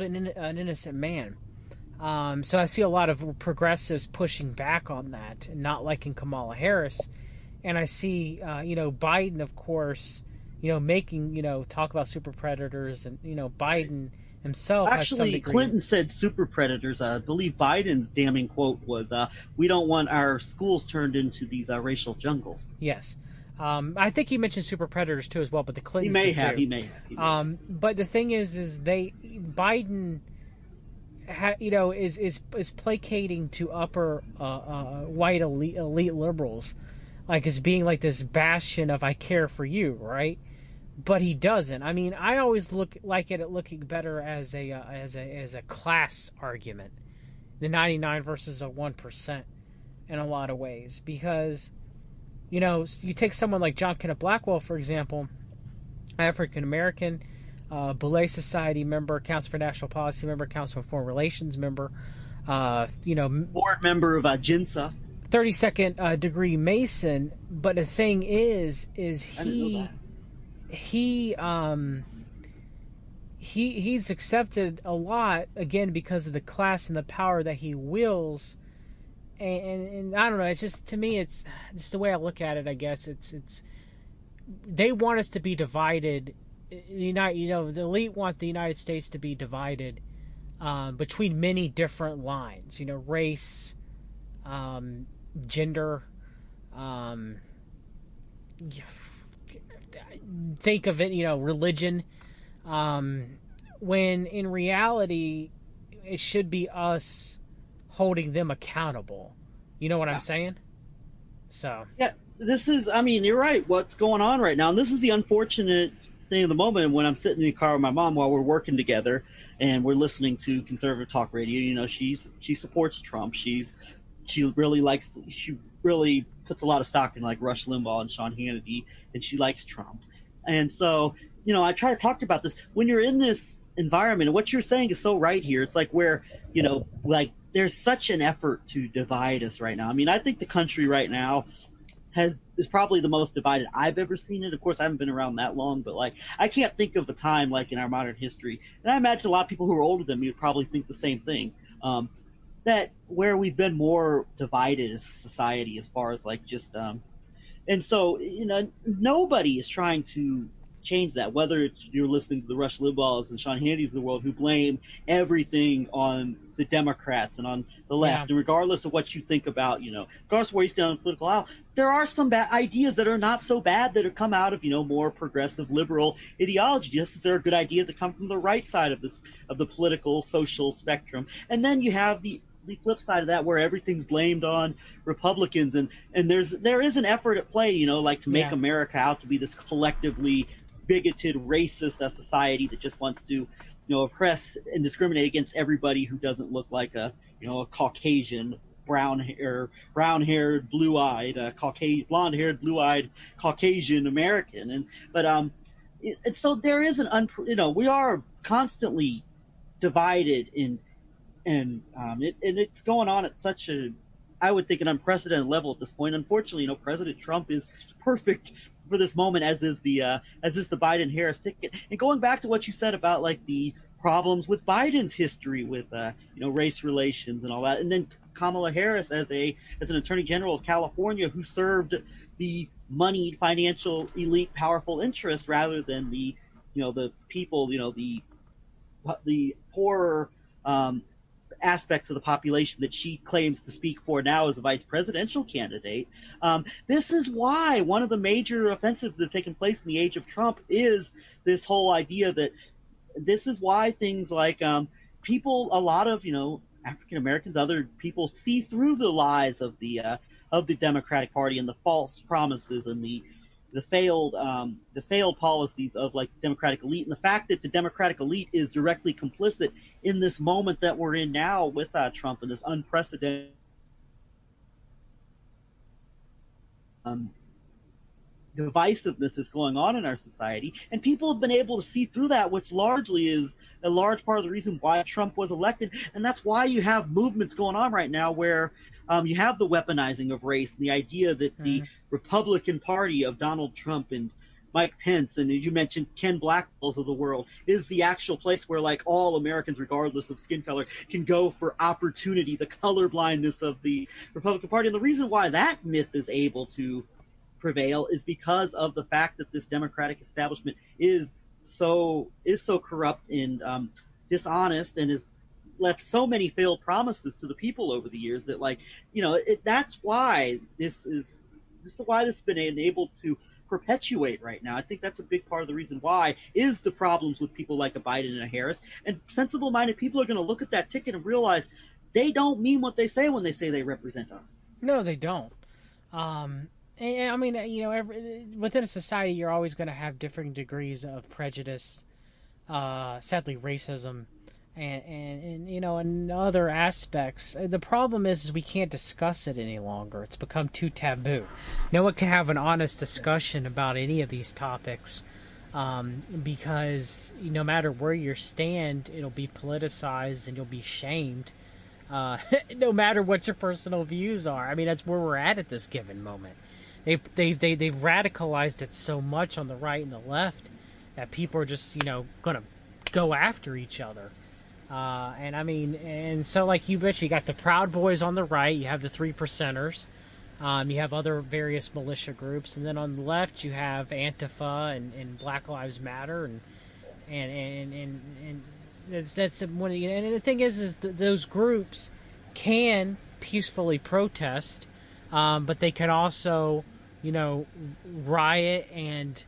an innocent man. So I see a lot of progressives pushing back on that and not liking Kamala Harris. And I see, Biden, of course, making, talk about super predators, and, Biden himself has some Actually, degree. Clinton said super predators. I believe Biden's damning quote was, we don't want our schools turned into these racial jungles. Yes. I think he mentioned super predators too as well, but the Clintons He may have. But the thing is Biden is placating to upper white elite liberals, like as being like this bastion of I care for you, right? But he doesn't. I mean, I always look at it looking better as a class argument, the 99 versus a 1% in a lot of ways, because you take someone like John Kenneth Blackwell, for example, African American, Belay Society member, Council for National Policy member, Council for Foreign Relations member, board member of GINSA, 32nd degree Mason. But the thing is he's accepted a lot, again, because of the class and the power that he wields. And I don't know, it's just, to me, it's the way I look at it. I guess it's they want us to be divided. The elite want the United States to be divided between many different lines. Race, gender. Think of it, religion. When in reality, it should be us holding them accountable. You know what I'm saying? So yeah, this is. I mean, you're right. What's going on right now? And this is the unfortunate thing of the moment when I'm sitting in the car with my mom while we're working together and we're listening to conservative talk radio. She supports Trump. She really puts a lot of stock in like Rush Limbaugh and Sean Hannity, and she likes Trump. And so, I try to talk about this when you're in this environment, and what you're saying is so right here. It's like where, there's such an effort to divide us right now. I mean, I think the country right now is probably the most divided I've ever seen it. Of course, I haven't been around that long, but like I can't think of a time like in our modern history, and I imagine a lot of people who are older than me would probably think the same thing. That where we've been more divided as a society as far as like just and so nobody is trying to change that. Whether you're listening to the Rush Limbaughs and Sean Hannity's of the world who blame everything on the Democrats and on the left, and regardless of what you think about, regardless of where you stand on the political aisle, there are some bad ideas that are not so bad that have come out of more progressive liberal ideology, just as there are good ideas that come from the right side of the political social spectrum. And then you have the flip side of that, where everything's blamed on Republicans, and there is an effort at play, like to make America out to be this collectively bigoted, racist society that just wants to, oppress and discriminate against everybody who doesn't look like a Caucasian, brown-haired, blue-eyed, blonde-haired, blue-eyed Caucasian American, and so there is we are constantly divided and it's going on at such I would think, an unprecedented level at this point. Unfortunately, President Trump is perfect for this moment, as is the Biden-Harris ticket. And going back to what you said about like the problems with Biden's history with race relations and all that, and then Kamala Harris as an Attorney General of California who served the moneyed financial elite powerful interests rather than the people, the poorer aspects of the population that she claims to speak for now as a vice presidential candidate. This is why one of the major offensives that have taken place in the age of Trump is this whole idea that this is why things like people, a lot of African Americans, other people see through the lies of the Democratic Party and the false promises and the failed policies of like the Democratic elite, and the fact that the Democratic elite is directly complicit in this moment that we're in now with Trump and this unprecedented divisiveness is going on in our society, and people have been able to see through that, which largely is a large part of the reason why Trump was elected. And that's why you have movements going on right now where you have the weaponizing of race and the idea that the Republican Party of Donald Trump and Mike Pence, and you mentioned Ken Blackwell's of the world, is the actual place where like all Americans, regardless of skin color, can go for opportunity, the colorblindness of the Republican Party. And the reason why that myth is able to prevail is because of the fact that this Democratic establishment is so corrupt and dishonest, and has left so many failed promises to the people over the years that that's why this is why this has been enabled to perpetuate right now. I think that's a big part of the reason why is the problems with people like a Biden and a Harris. And sensible-minded people are going to look at that ticket and realize they don't mean what they say when they say they represent us. No, they don't. And I mean, within a society, you're always going to have differing degrees of prejudice, sadly, racism, and in other aspects. The problem is we can't discuss it any longer. It's become too taboo. No one can have an honest discussion about any of these topics because no matter where you stand, it'll be politicized and you'll be shamed. No matter what your personal views are. I mean, that's where we're at this given moment. They've radicalized it so much on the right and the left that people are just going to go after each other. And so like you bet you got the Proud Boys on the right, you have the 3%ers, you have other various militia groups, and then on the left you have Antifa and Black Lives Matter and that's one. And the thing is those groups can peacefully protest, but they can also riot and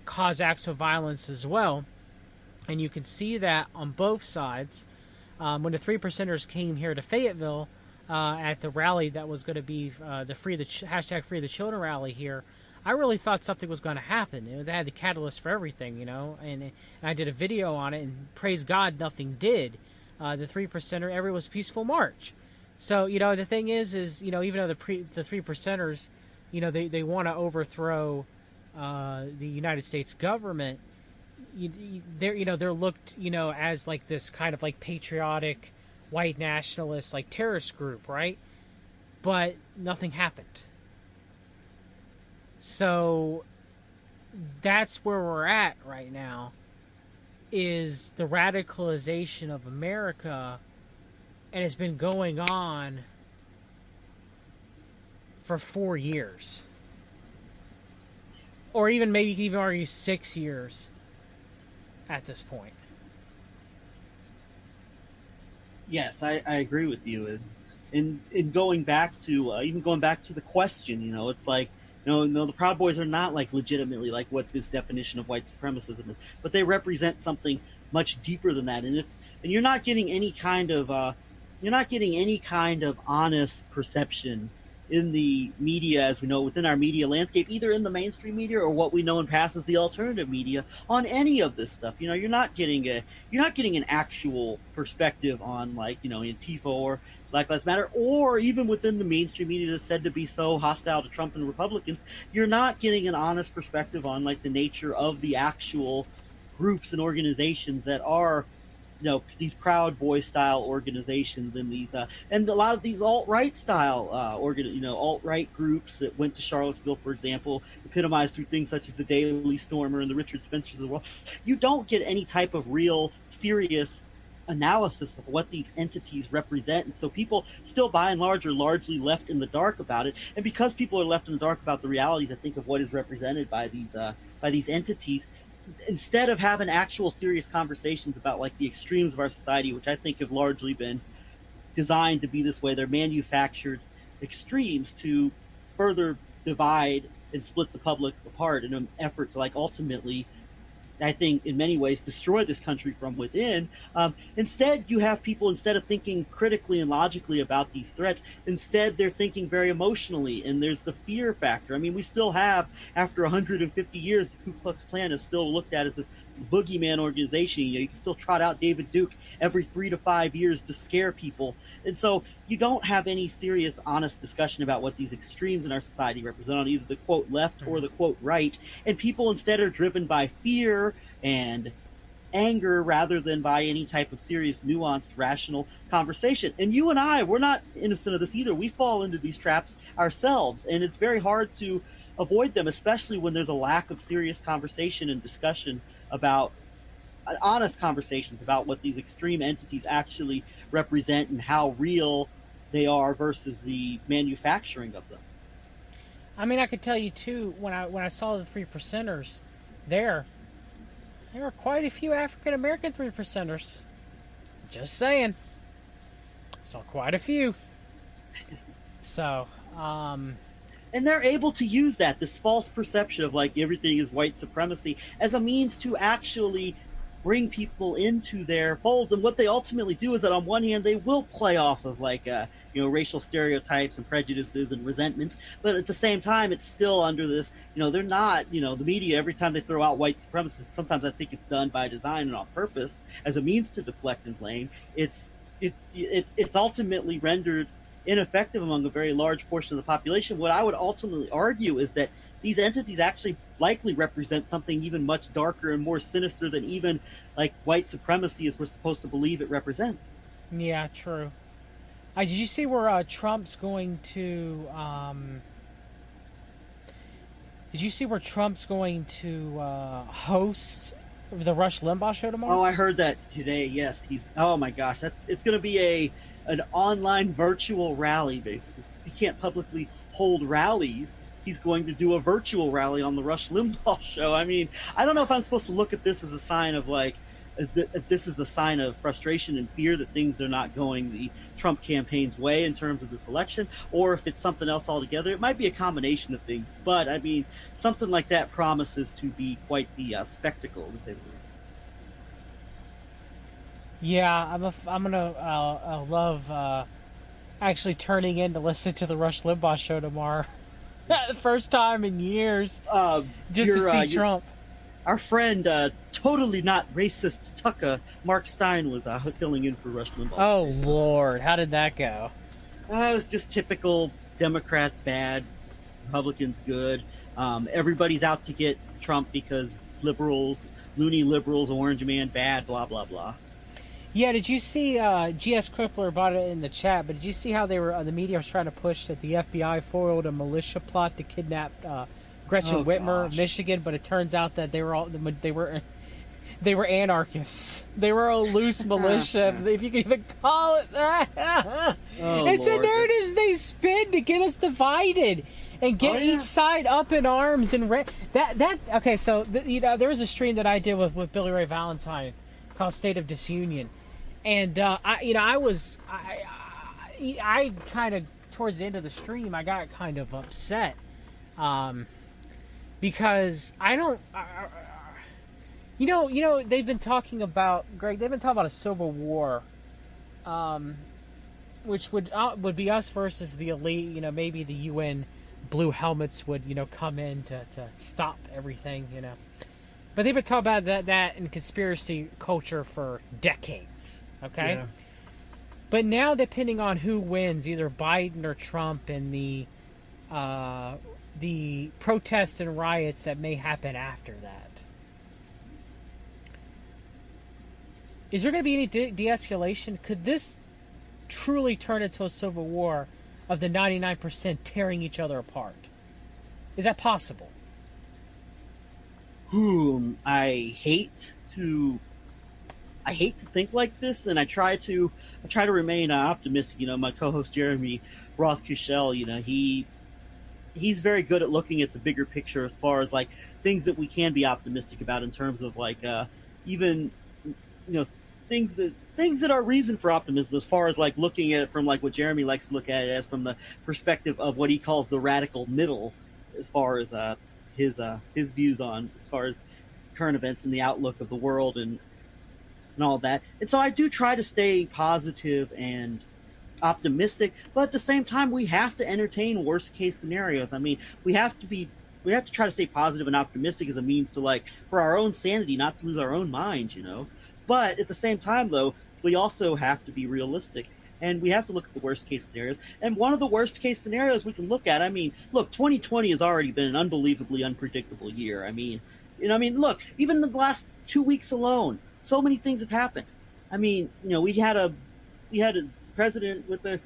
cause acts of violence as well. And you can see that on both sides. When the 3%ers came here to Fayetteville at the rally that was going to be the hashtag Free the Children rally here, I really thought something was going to happen. They had the catalyst for everything, and I did a video on it, and praise God, nothing did. The 3%er, everyone was peaceful march. So, the thing is even though the 3%ers, they want to overthrow the United States government, they're looked as like this kind of like patriotic white nationalist like terrorist group, right? But nothing happened. So that's where we're at right now, is the radicalization of America, and it's been going on for 4 years. or even maybe you can even argue 6 years at this point. Yes, I agree with you. And in going back to even going back to the question, it's like, no, the Proud Boys are not like legitimately like what this definition of white supremacism is, but they represent something much deeper than that. And you're not getting any kind of honest perception in the media, as we know, within our media landscape, either in the mainstream media or what we know and pass as the alternative media, on any of this stuff. You're not getting an actual perspective on, like, Antifa or Black Lives Matter, or even within the mainstream media that's said to be so hostile to Trump and Republicans. You're not getting an honest perspective on, like, the nature of the actual groups and organizations that are, these Proud Boy style organizations, and these and a lot of these alt-right style alt-right groups that went to Charlottesville, for example, epitomized through things such as the Daily Stormer and the Richard Spencers of the world. You don't get any type of real serious analysis of what these entities represent, and so people still by and large are largely left in the dark about it. And because people are left in the dark about the realities, I think, of what is represented by these entities, instead of having actual serious conversations about, like, the extremes of our society, which I think have largely been designed to be this way, they're manufactured extremes to further divide and split the public apart in an effort to, like, ultimately, I think, in many ways, destroy this country from within. Instead, you have people, instead of thinking critically and logically about these threats, instead they're thinking very emotionally, and there's the fear factor. I mean, we still have, after 150 years, the Ku Klux Klan is still looked at as this boogeyman organization. You can still trot out David Duke every 3 to 5 years to scare people. And so you don't have any serious, honest discussion about what these extremes in our society represent on either the quote left or the quote right. And people instead are driven by fear and anger rather than by any type of serious, nuanced, rational conversation. And you and I, we're not innocent of this either. We fall into these traps ourselves, and it's very hard to avoid them, especially when there's a lack of serious conversation and discussion about honest conversations about what these extreme entities actually represent and how real they are versus the manufacturing of them. I mean, I could tell you too, when I saw the 3%ers there are quite a few African American 3%ers. Just saying. Saw quite a few. So, and they're able to use this false perception of, like, everything is white supremacy as a means to actually bring people into their folds. And what they ultimately do is that, on one hand, they will play off of, like, racial stereotypes and prejudices and resentments, but at the same time, it's still under this, they're not, the media, every time they throw out white supremacists, sometimes I think it's done by design and on purpose as a means to deflect and blame. It's ultimately rendered ineffective among a very large portion of the population. What I would ultimately argue is that these entities actually likely represent something even much darker and more sinister than even, like, white supremacy as we're supposed to believe it represents. Yeah, true. Did you see where Trump's going to? Did you see where Trump's going to host the Rush Limbaugh show tomorrow? Oh, I heard that today. Yes, oh my gosh, it's going to be an online virtual rally, basically. He can't publicly hold rallies. He's going to do a virtual rally on the Rush Limbaugh show. I mean, I don't know if I'm supposed to look at this as a sign of, like, this is a sign of frustration and fear that things are not going the Trump campaign's way in terms of this election, or if it's something else altogether. It might be a combination of things, but I mean, something like that promises to be quite the spectacle, to say the least. Yeah, I'm gonna love actually turning in to listen to the Rush Limbaugh show tomorrow. The first time in years, just to see Trump. Our friend, totally not racist Tucker, Mark Stein, was filling in for Rush Limbaugh. Oh, Lord. How did that go? It was just typical Democrats bad, Republicans good. Everybody's out to get Trump because liberals, loony liberals, orange man bad, blah, blah, blah. Yeah, did you see, G.S. Crippler brought it in the chat, but did you see how they were, the media was trying to push that the FBI foiled a militia plot to kidnap Gretchen Whitmer, gosh. Michigan, but it turns out that they were anarchists. They were a loose militia, if you can even call it that. It's the narratives they spin to get us divided. and get each side up in arms and okay. So there was a stream that I did with Billy Ray Valentine called State of Disunion, and I kind of towards the end of the stream I got kind of upset, because I don't. They've been talking about, Greg. They've been talking about a civil war, which would be us versus the elite. Maybe the UN blue helmets would come in to stop everything. But they've been talking about that in conspiracy culture for decades. Okay. Yeah. But now, depending on who wins, either Biden or Trump, and the protests and riots that may happen after that. Is there going to be any de-escalation? Could this truly turn into a civil war of the 99% tearing each other apart? Is that possible? I hate to think like this, and I try to remain optimistic. My co-host Jeremy Roth-Kushel, he's very good at looking at the bigger picture as far as like things that we can be optimistic about in terms of like even things that are reason for optimism, as far as like looking at it from like what Jeremy likes to look at it as from the perspective of what he calls the radical middle, as far as his views on as far as current events and the outlook of the world and all that. And so I do try to stay positive and optimistic, but at the same time we have to entertain worst case scenarios. I mean, we have to try to stay positive and optimistic as a means to, like, for our own sanity, not to lose our own minds, But at the same time, though, we also have to be realistic, and we have to look at the worst case scenarios. And one of the worst case scenarios we can look at, 2020 has already been an unbelievably unpredictable year. Look, even in the last 2 weeks alone, so many things have happened. We had a president with a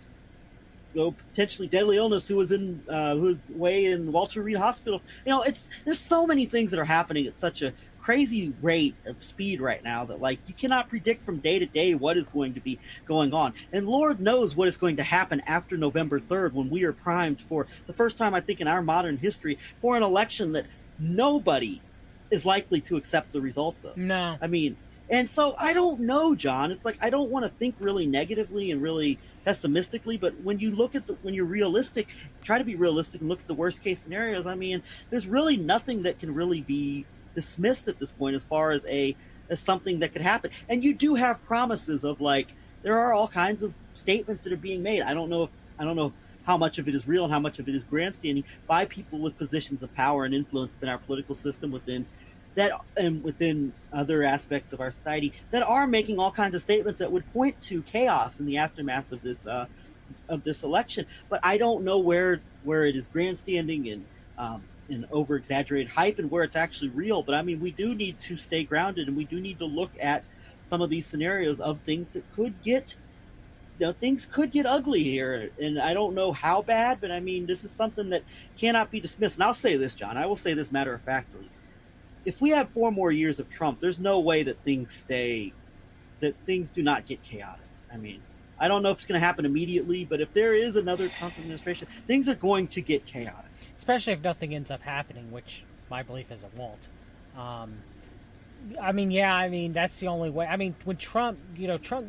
potentially deadly illness who was away in Walter Reed Hospital. There's so many things that are happening at such a crazy rate of speed right now that, like, you cannot predict from day to day what is going to be going on. And Lord knows what is going to happen after November 3rd, when we are primed for the first time, I think, in our modern history, for an election that nobody is likely to accept the results of. No. And so I don't know, John. It's like, I don't want to think really negatively and really pessimistically, but when you're realistic, try to be realistic and look at the worst case scenarios. There's really nothing that can really be dismissed at this point as far as something that could happen. And you do have promises of, like, there are all kinds of statements that are being made. I don't know how much of it is real and how much of it is grandstanding by people with positions of power and influence within our political system, within other aspects of our society, that are making all kinds of statements that would point to chaos in the aftermath of this election. But I don't know where it is grandstanding and over exaggerated hype, and where it's actually real. But we do need to stay grounded, and we do need to look at some of these scenarios of things that could get ugly here. And I don't know how bad, but this is something that cannot be dismissed. And I'll say this, John, I will say this matter of factly. If we have 4 more years of Trump, there's no way that things do not get chaotic. I don't know if it's going to happen immediately, but if there is another Trump administration, things are going to get chaotic. Especially if nothing ends up happening, which my belief is it won't. That's the only way. When Trump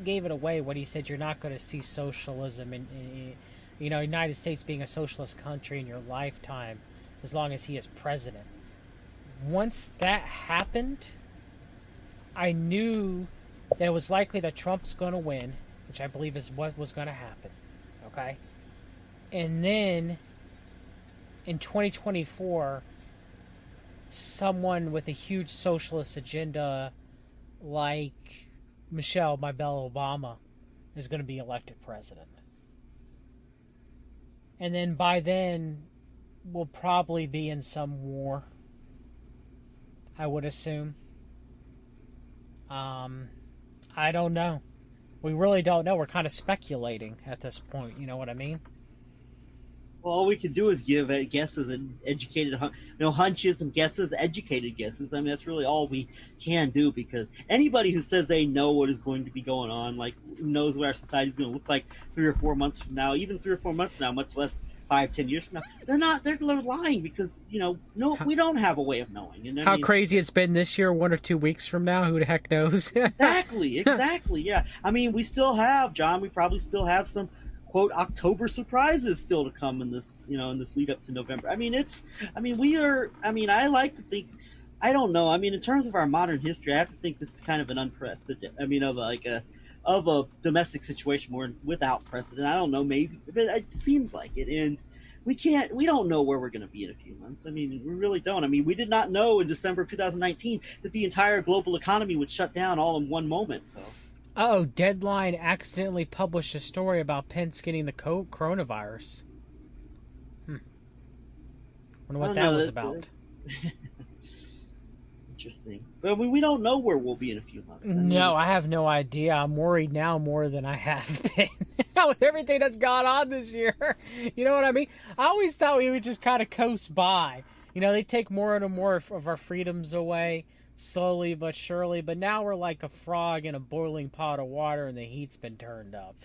gave it away when he said you're not going to see socialism in United States being a socialist country in your lifetime as long as he is president. Once that happened, I knew that it was likely that Trump's going to win, which I believe is what was going to happen. Okay? And then in 2024, someone with a huge socialist agenda like Michelle, my Belle Obama, is going to be elected president. And then by then, we'll probably be in some war, I would assume. I don't know. We really don't know. We're kind of speculating at this point. You know what I mean? Well, all we can do is give guesses and educated, hunches and guesses, educated guesses. That's really all we can do, because anybody who says they know what is going to be going on, like, knows what our society is going to look like 3 or 4 months from now, even 3 or 4 months from now, much less 5-10 years from now, they're lying because, no, we don't have a way of knowing. And how crazy it's been this year, 1 or 2 weeks from now, who the heck knows? Exactly, yeah. I mean, we still have, John, we probably still have some quote October surprises still to come in this, in this lead up to November. I mean, I like to think, I don't know. I mean, in terms of our modern history, I have to think this is kind of an unprecedented, of a domestic situation more without precedent. I don't know, maybe, but it seems like it. And we don't know where we're going to be in a few months. I mean, we really don't. I mean, we did not know in December of 2019 that the entire global economy would shut down all in one moment. So, oh, Deadline accidentally published a story about Pence getting the coronavirus. Wonder what that was about. Interesting. But we don't know where we'll be in a few months. I have no idea. I'm worried now more than I have been with everything that's gone on this year. You know what I mean? I always thought we would just kind of coast by. They take more and more of our freedoms away, slowly but surely. But now we're like a frog in a boiling pot of water and the heat's been turned up.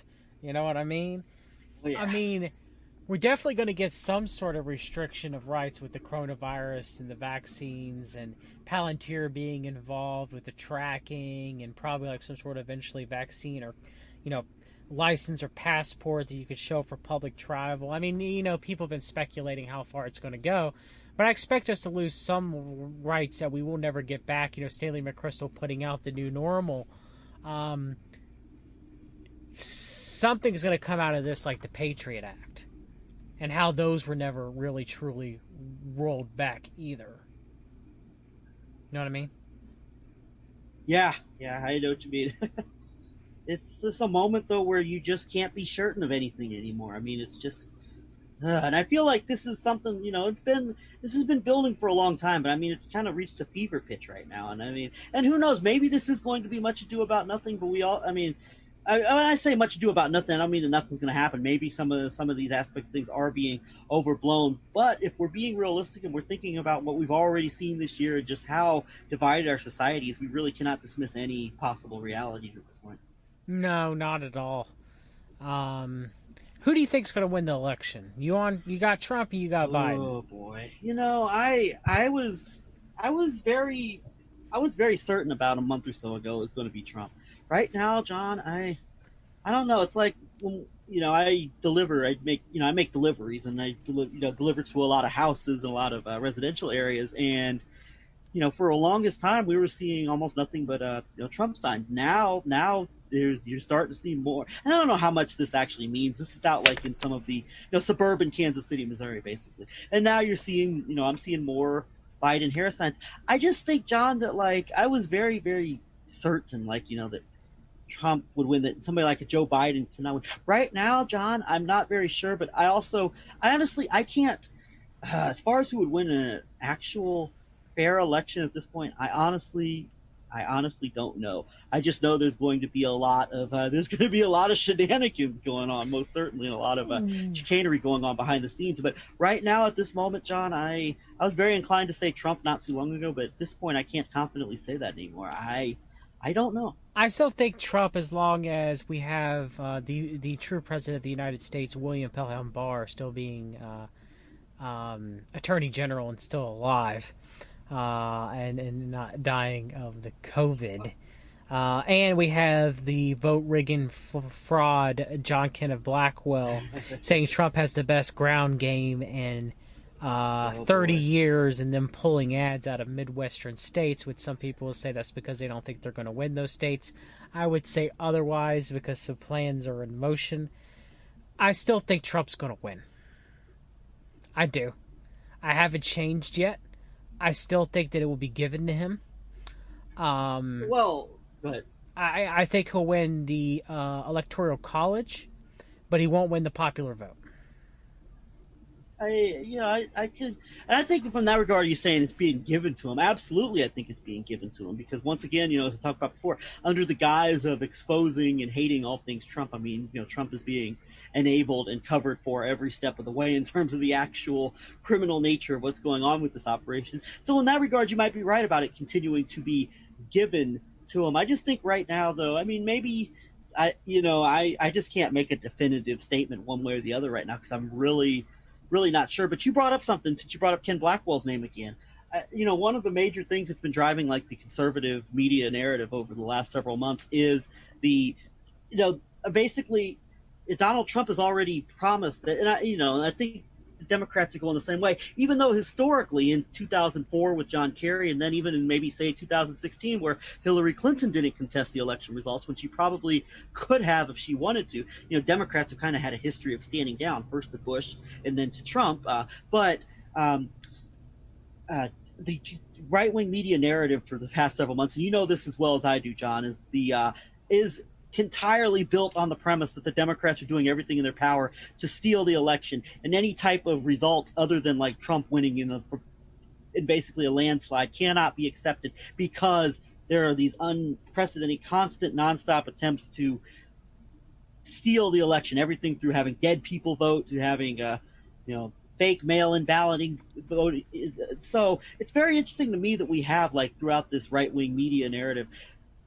You know what I mean? Well, yeah. I mean, we're definitely going to get some sort of restriction of rights with the coronavirus and the vaccines and Palantir being involved with the tracking and probably like some sort of eventually vaccine or, license or passport that you could show for public travel. I mean, people have been speculating how far it's going to go, but I expect us to lose some rights that we will never get back. Stanley McChrystal putting out the new normal. Something's going to come out of this like the Patriot Act. And how those were never really truly rolled back either. You know what I mean? Yeah, I know what you mean. It's just a moment though where you just can't be certain of anything anymore. I mean, it's just, and I feel like this is something, this has been building for a long time, but I mean, it's kind of reached a fever pitch right now. And I mean, and who knows, maybe this is going to be much ado about nothing, but when I say much ado about nothing, I don't mean that nothing's going to happen. Maybe some of these aspect things are being overblown. But if we're being realistic and we're thinking about what we've already seen this year and just how divided our society is, we really cannot dismiss any possible realities at this point. No, not at all. Who do you think's going to win the election? You got Trump or you got Biden? Oh boy, I was very certain about a month or so ago it was going to be Trump. Right now, John, I don't know. It's like when I make deliveries, and I deliver to a lot of houses and a lot of residential areas, and for the longest time we were seeing almost nothing but Trump signs. Now you're starting to see more, and I don't know how much this actually means. This is out like in some of the suburban Kansas City, Missouri, basically, and now you're seeing I'm seeing more Biden Harris signs. I just think, John, that like I was very, very certain that Trump would win, that somebody like a Joe Biden cannot win. Right now, John, I'm not very sure, but I honestly can't, as far as who would win an actual fair election at this point, I honestly don't know. I just know there's going to be a lot of shenanigans going on, most certainly, and a lot of chicanery going on behind the scenes. But right now, at this moment, John, I was very inclined to say Trump not too long ago, but at this point, I can't confidently say that anymore. I don't know. I still think Trump, as long as we have the true president of the United States, William Pelham Barr, still being Attorney General and still alive, and not dying of the COVID. And we have the vote rigging fraud, John Kenneth Blackwell, saying Trump has the best ground game in 30 years, and them pulling ads out of Midwestern states, which some people will say that's because they don't think they're going to win those states. I would say otherwise, because the plans are in motion. I still think Trump's going to win. I do. I haven't changed yet. I still think that it will be given to him. Well, go ahead. I think he'll win the Electoral College, but he won't win the popular vote. I could, and I think from that regard, you're saying it's being given to him. Absolutely, I think it's being given to him because once again, as I talked about before, under the guise of exposing and hating all things Trump, I mean, Trump is being enabled and covered for every step of the way in terms of the actual criminal nature of what's going on with this operation. So in that regard, you might be right about it continuing to be given to him. I just think right now, though, I mean, maybe I just can't make a definitive statement one way or the other right now because I'm really really not sure. But you brought up something since you brought up Ken Blackwell's name again. One of the major things that's been driving like the conservative media narrative over the last several months is the, basically Donald Trump has already promised that, and I think the Democrats are going the same way, even though historically in 2004 with John Kerry, and then even in maybe say 2016 where Hillary Clinton didn't contest the election results when she probably could have if she wanted to. Democrats have kind of had a history of standing down, first to Bush and then to Trump. But the right-wing media narrative for the past several months, and you know this as well as I do, John, is entirely built on the premise that the Democrats are doing everything in their power to steal the election, and any type of results other than like Trump winning in basically a landslide cannot be accepted because there are these unprecedented, constant, nonstop attempts to steal the election. Everything through having dead people vote to having fake mail-in balloting vote. So it's very interesting to me that we have, like, throughout this right-wing media narrative,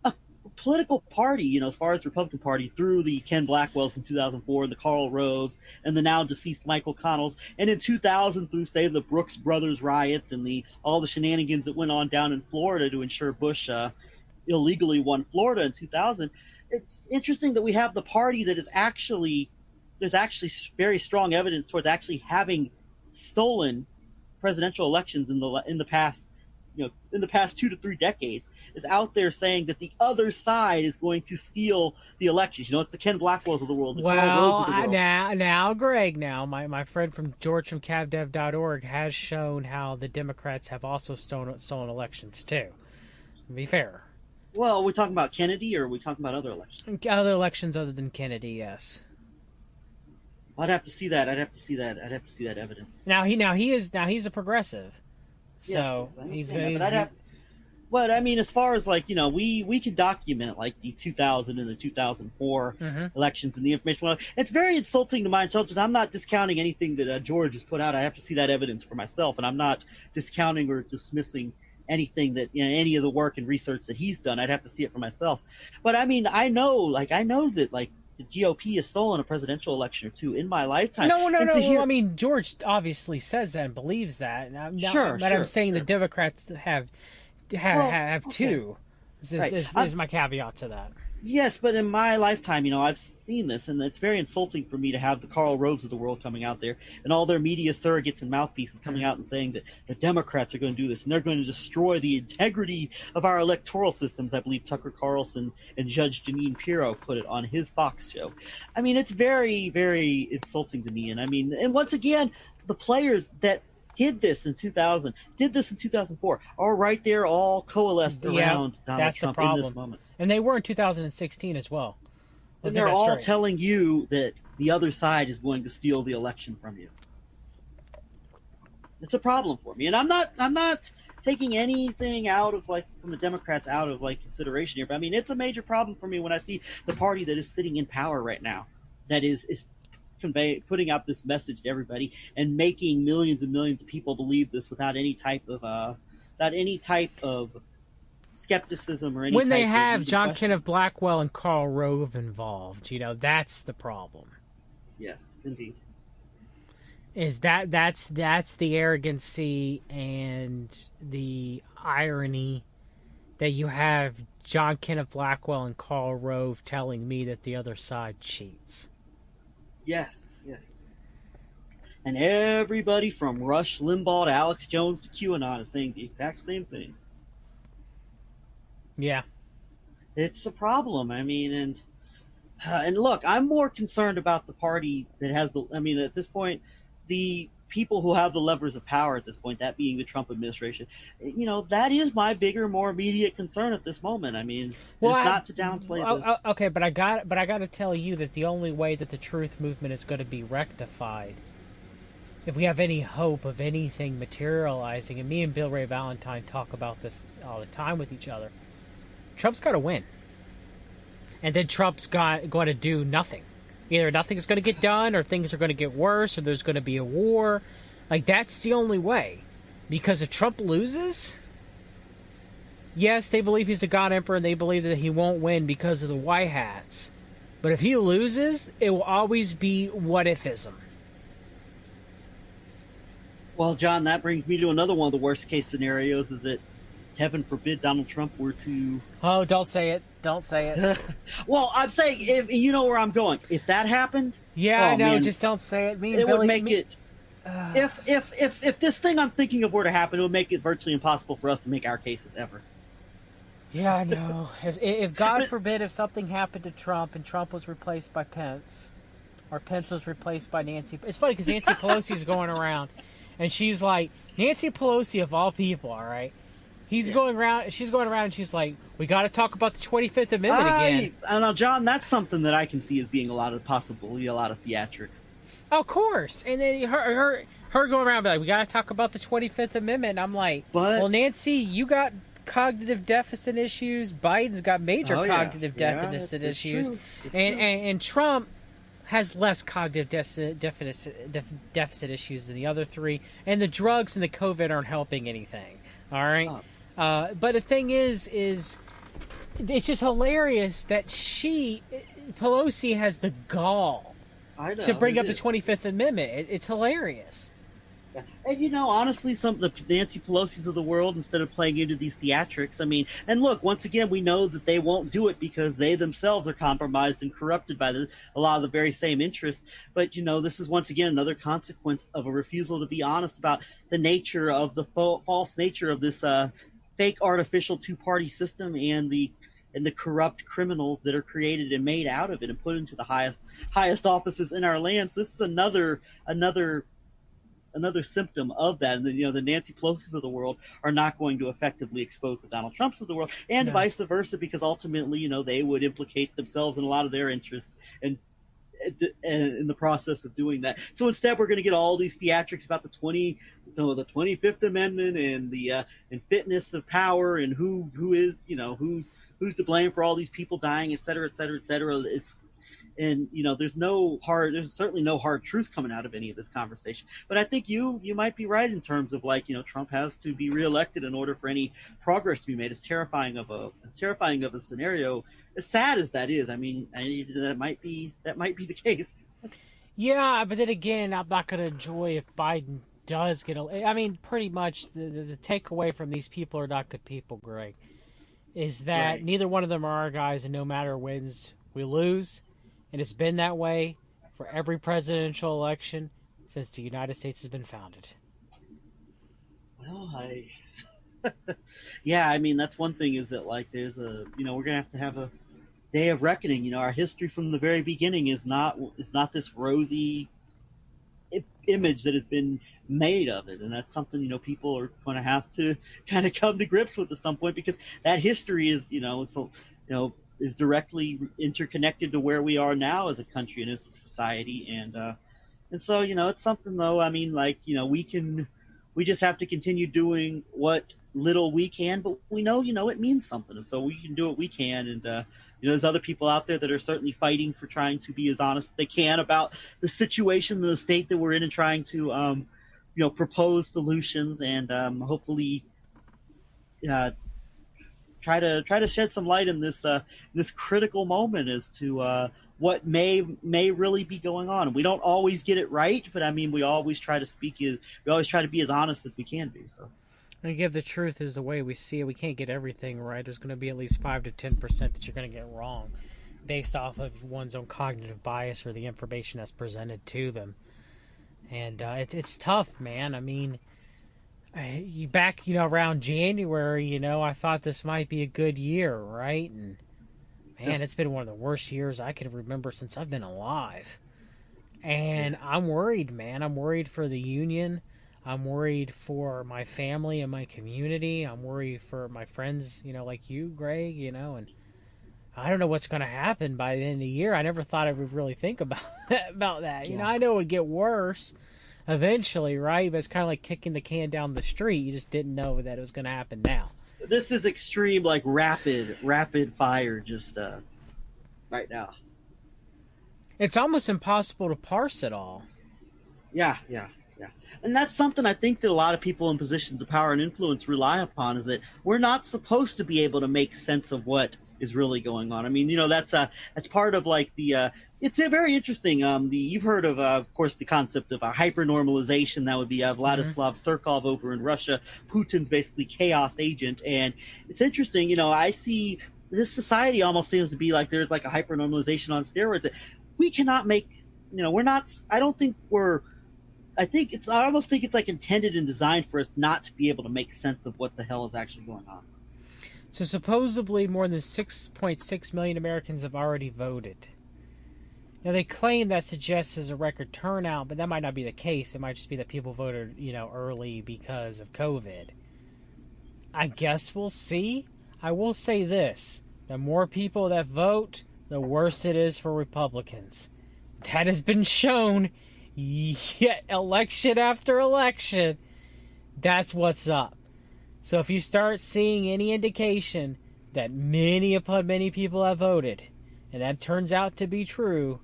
a political party, as far as the Republican Party, through the Ken Blackwells in 2004, and the Karl Roves, and the now deceased Michael Connells, and in 2000 through, say, the Brooks Brothers riots and all the shenanigans that went on down in Florida to ensure Bush illegally won Florida in 2000. It's interesting that we have the party that is actually, there's actually very strong evidence towards actually having stolen presidential elections in the past 2 to 3 decades, is out there saying that the other side is going to steal the elections. It's the Ken Blackwells of the world, the Karl Roves of the world. Now, Greg, my friend from George from CavDev.org has shown how the Democrats have also stolen elections too. To be fair. Well, are we talking about Kennedy, or are we talking about other elections? Other elections other than Kennedy, yes. I'd have to see that. I'd have to see that evidence. He's a progressive, so yes, But I mean, as far as we can document like the 2000 and the 2004 elections and the information. It's very insulting to my intelligence. I'm not discounting anything that George has put out. I have to see that evidence for myself, and I'm not discounting or dismissing anything that any of the work and research that he's done. I'd have to see it for myself. But I mean, I know that the GOP has stolen a presidential election or two in my lifetime. No. I mean, George obviously says that and believes that. But I'm saying the Democrats have too. Is my caveat to that. Yes, but in my lifetime, I've seen this, and it's very insulting for me to have the Karl Roves of the world coming out there and all their media surrogates and mouthpieces coming out and saying that the Democrats are going to do this and they're going to destroy the integrity of our electoral systems. I believe Tucker Carlson and Judge Jeanine Pirro put it on his Fox show. I mean, it's very, very insulting to me. And once again, the players that did this in 2000, did this in 2004, are right there all coalesced around Donald Trump in this moment. And they were in 2016 as well. And they're all telling you that the other side is going to steal the election from you. It's a problem for me. And I'm not taking anything out of from the Democrats out of consideration here, but I mean, it's a major problem for me when I see the party that is sitting in power right now that is putting out this message to everybody and making millions and millions of people believe this without any type of skepticism or any. When they have John Kenneth Blackwell and Karl Rove involved, that's the problem. Yes, indeed. Is that's the arrogancy and the irony that you have John Kenneth Blackwell and Karl Rove telling me that the other side cheats. Yes. And everybody from Rush Limbaugh to Alex Jones to QAnon is saying the exact same thing. Yeah. It's a problem. I mean, and look, I'm more concerned about the party that has at this point, the people who have the levers of power at this point, that being the Trump administration. That is my bigger, more immediate concern at this moment. I mean, not to downplay okay, but I got to tell you that the only way that the truth movement is going to be rectified, if we have any hope of anything materializing, and me and Bill Ray Valentine talk about this all the time with each other, Trump's got to win. And then Trump's going to do nothing. Either nothing's going to get done, or things are going to get worse, or there's going to be a war. That's the only way. Because if Trump loses, yes, they believe he's the God Emperor, and they believe that he won't win because of the white hats. But if he loses, it will always be what-ifism. Well, John, that brings me to another one of the worst case scenarios: is that heaven forbid Donald Trump were to. Oh, don't say it. Don't say it. Well, I'm saying, if you know where I'm going, if that happened, Yeah, I oh know. man, Just don't say it. Me and it Billy. would make it. If this thing I'm thinking of were to happen, it would make it virtually impossible for us to make our cases ever. Yeah, I know. If God forbid, if something happened to Trump and Trump was replaced by Pence, or Pence was replaced by Nancy. It's funny because Nancy Pelosi's going around, and she's like, Nancy Pelosi of all people, all right? She's going around, and she's like, we got to talk about the 25th Amendment again. I know, John, that's something that I can see as being a lot of theatrics. Of course. And then her going around and be like, we got to talk about the 25th Amendment. And I'm like, well, Nancy, you got cognitive deficit issues. Biden's got major cognitive deficit issues. And Trump has less cognitive deficit issues than the other three. And the drugs and the COVID aren't helping anything. All right? But the thing is it's just hilarious that Pelosi has the gall to bring up the 25th Amendment. It's hilarious. And honestly, the Nancy Pelosi's of the world, instead of playing into these theatrics, I mean, and look, once again, we know that they won't do it because they themselves are compromised and corrupted by a lot of the very same interests. But this is once again another consequence of a refusal to be honest about the nature of the false nature of this fake artificial two-party system and the corrupt criminals that are created and made out of it and put into the highest offices in our land. So this is another symptom of that. And the Nancy Pelosi's of the world are not going to effectively expose the Donald Trumps of the world, and vice versa, because ultimately, they would implicate themselves in a lot of their interests and in the process of doing that. So instead, we're going to get all these theatrics about the 25th Amendment and the and fitness of power and who is who's to blame for all these people dying, et cetera, et cetera, et cetera. There's certainly no hard truth coming out of any of this conversation. But I think you might be right in terms of Trump has to be reelected in order for any progress to be made. As terrifying of a scenario, as sad as that is, I mean, that might be the case. Yeah, but then again, I'm not going to enjoy if Biden does get elected. I mean, pretty much the takeaway from these people are not good people, Greg, is that neither one of them are our guys, and no matter who wins, we lose. And it's been that way for every presidential election since the United States has been founded. Well, yeah, I mean, that's one thing, is that there's we're going to have a day of reckoning. Our history from the very beginning is not this rosy image that has been made of it. And that's something, people are going to have to kind of come to grips with at some point, because that history is, is directly interconnected to where we are now as a country and as a society. And so, it's something, though, I mean, we just have to continue doing what little we can, but we know, it means something. And so we can do what we can. And, there's other people out there that are certainly fighting for trying to be as honest as they can about the situation, the state that we're in, and trying to, propose solutions and hopefully try to shed some light in this critical moment as to what may really be going on. And we don't always get it right, but I mean, we always try to be as honest as we can be. So, and give the truth is the way we see it. We can't get everything right. There's going to be at least 5 to 10% that you're going to get wrong, based off of one's own cognitive bias or the information that's presented to them. And it's tough, man. I mean, back around January, I thought this might be a good year, right? And man, it's been one of the worst years I can remember since I've been alive. And I'm worried, man. I'm worried for the union. I'm worried for my family and my community. I'm worried for my friends, like you, Greg, and I don't know what's going to happen by the end of the year. I never thought I would really think about that. Yeah. I know it would get worse eventually, right? But it's kind of like kicking the can down the street. You just didn't know that it was going to happen now. This is extreme, rapid fire, just right now. It's almost impossible to parse it all. Yeah. And that's something I think that a lot of people in positions of power and influence rely upon, is that we're not supposed to be able to make sense of what is really going on. I mean, that's part of like the it's a very interesting. You've heard of course, the concept of a hyper-normalization. That would be Vladislav Surkov over in Russia. Putin's basically chaos agent, and it's interesting. I see this society almost seems to be like there's like a hyper-normalization on steroids. We cannot make, we're not. I don't think we're. I almost think it's like intended and designed for us not to be able to make sense of what the hell is actually going on. So supposedly more than 6.6 million Americans have already voted. Now they claim that suggests as a record turnout, but that might not be the case. It might just be that people voted, early because of COVID. I guess we'll see. I will say this. The more people that vote, the worse it is for Republicans. That has been shown yet election after election. That's what's up. So if you start seeing any indication that many upon many people have voted, and that turns out to be true,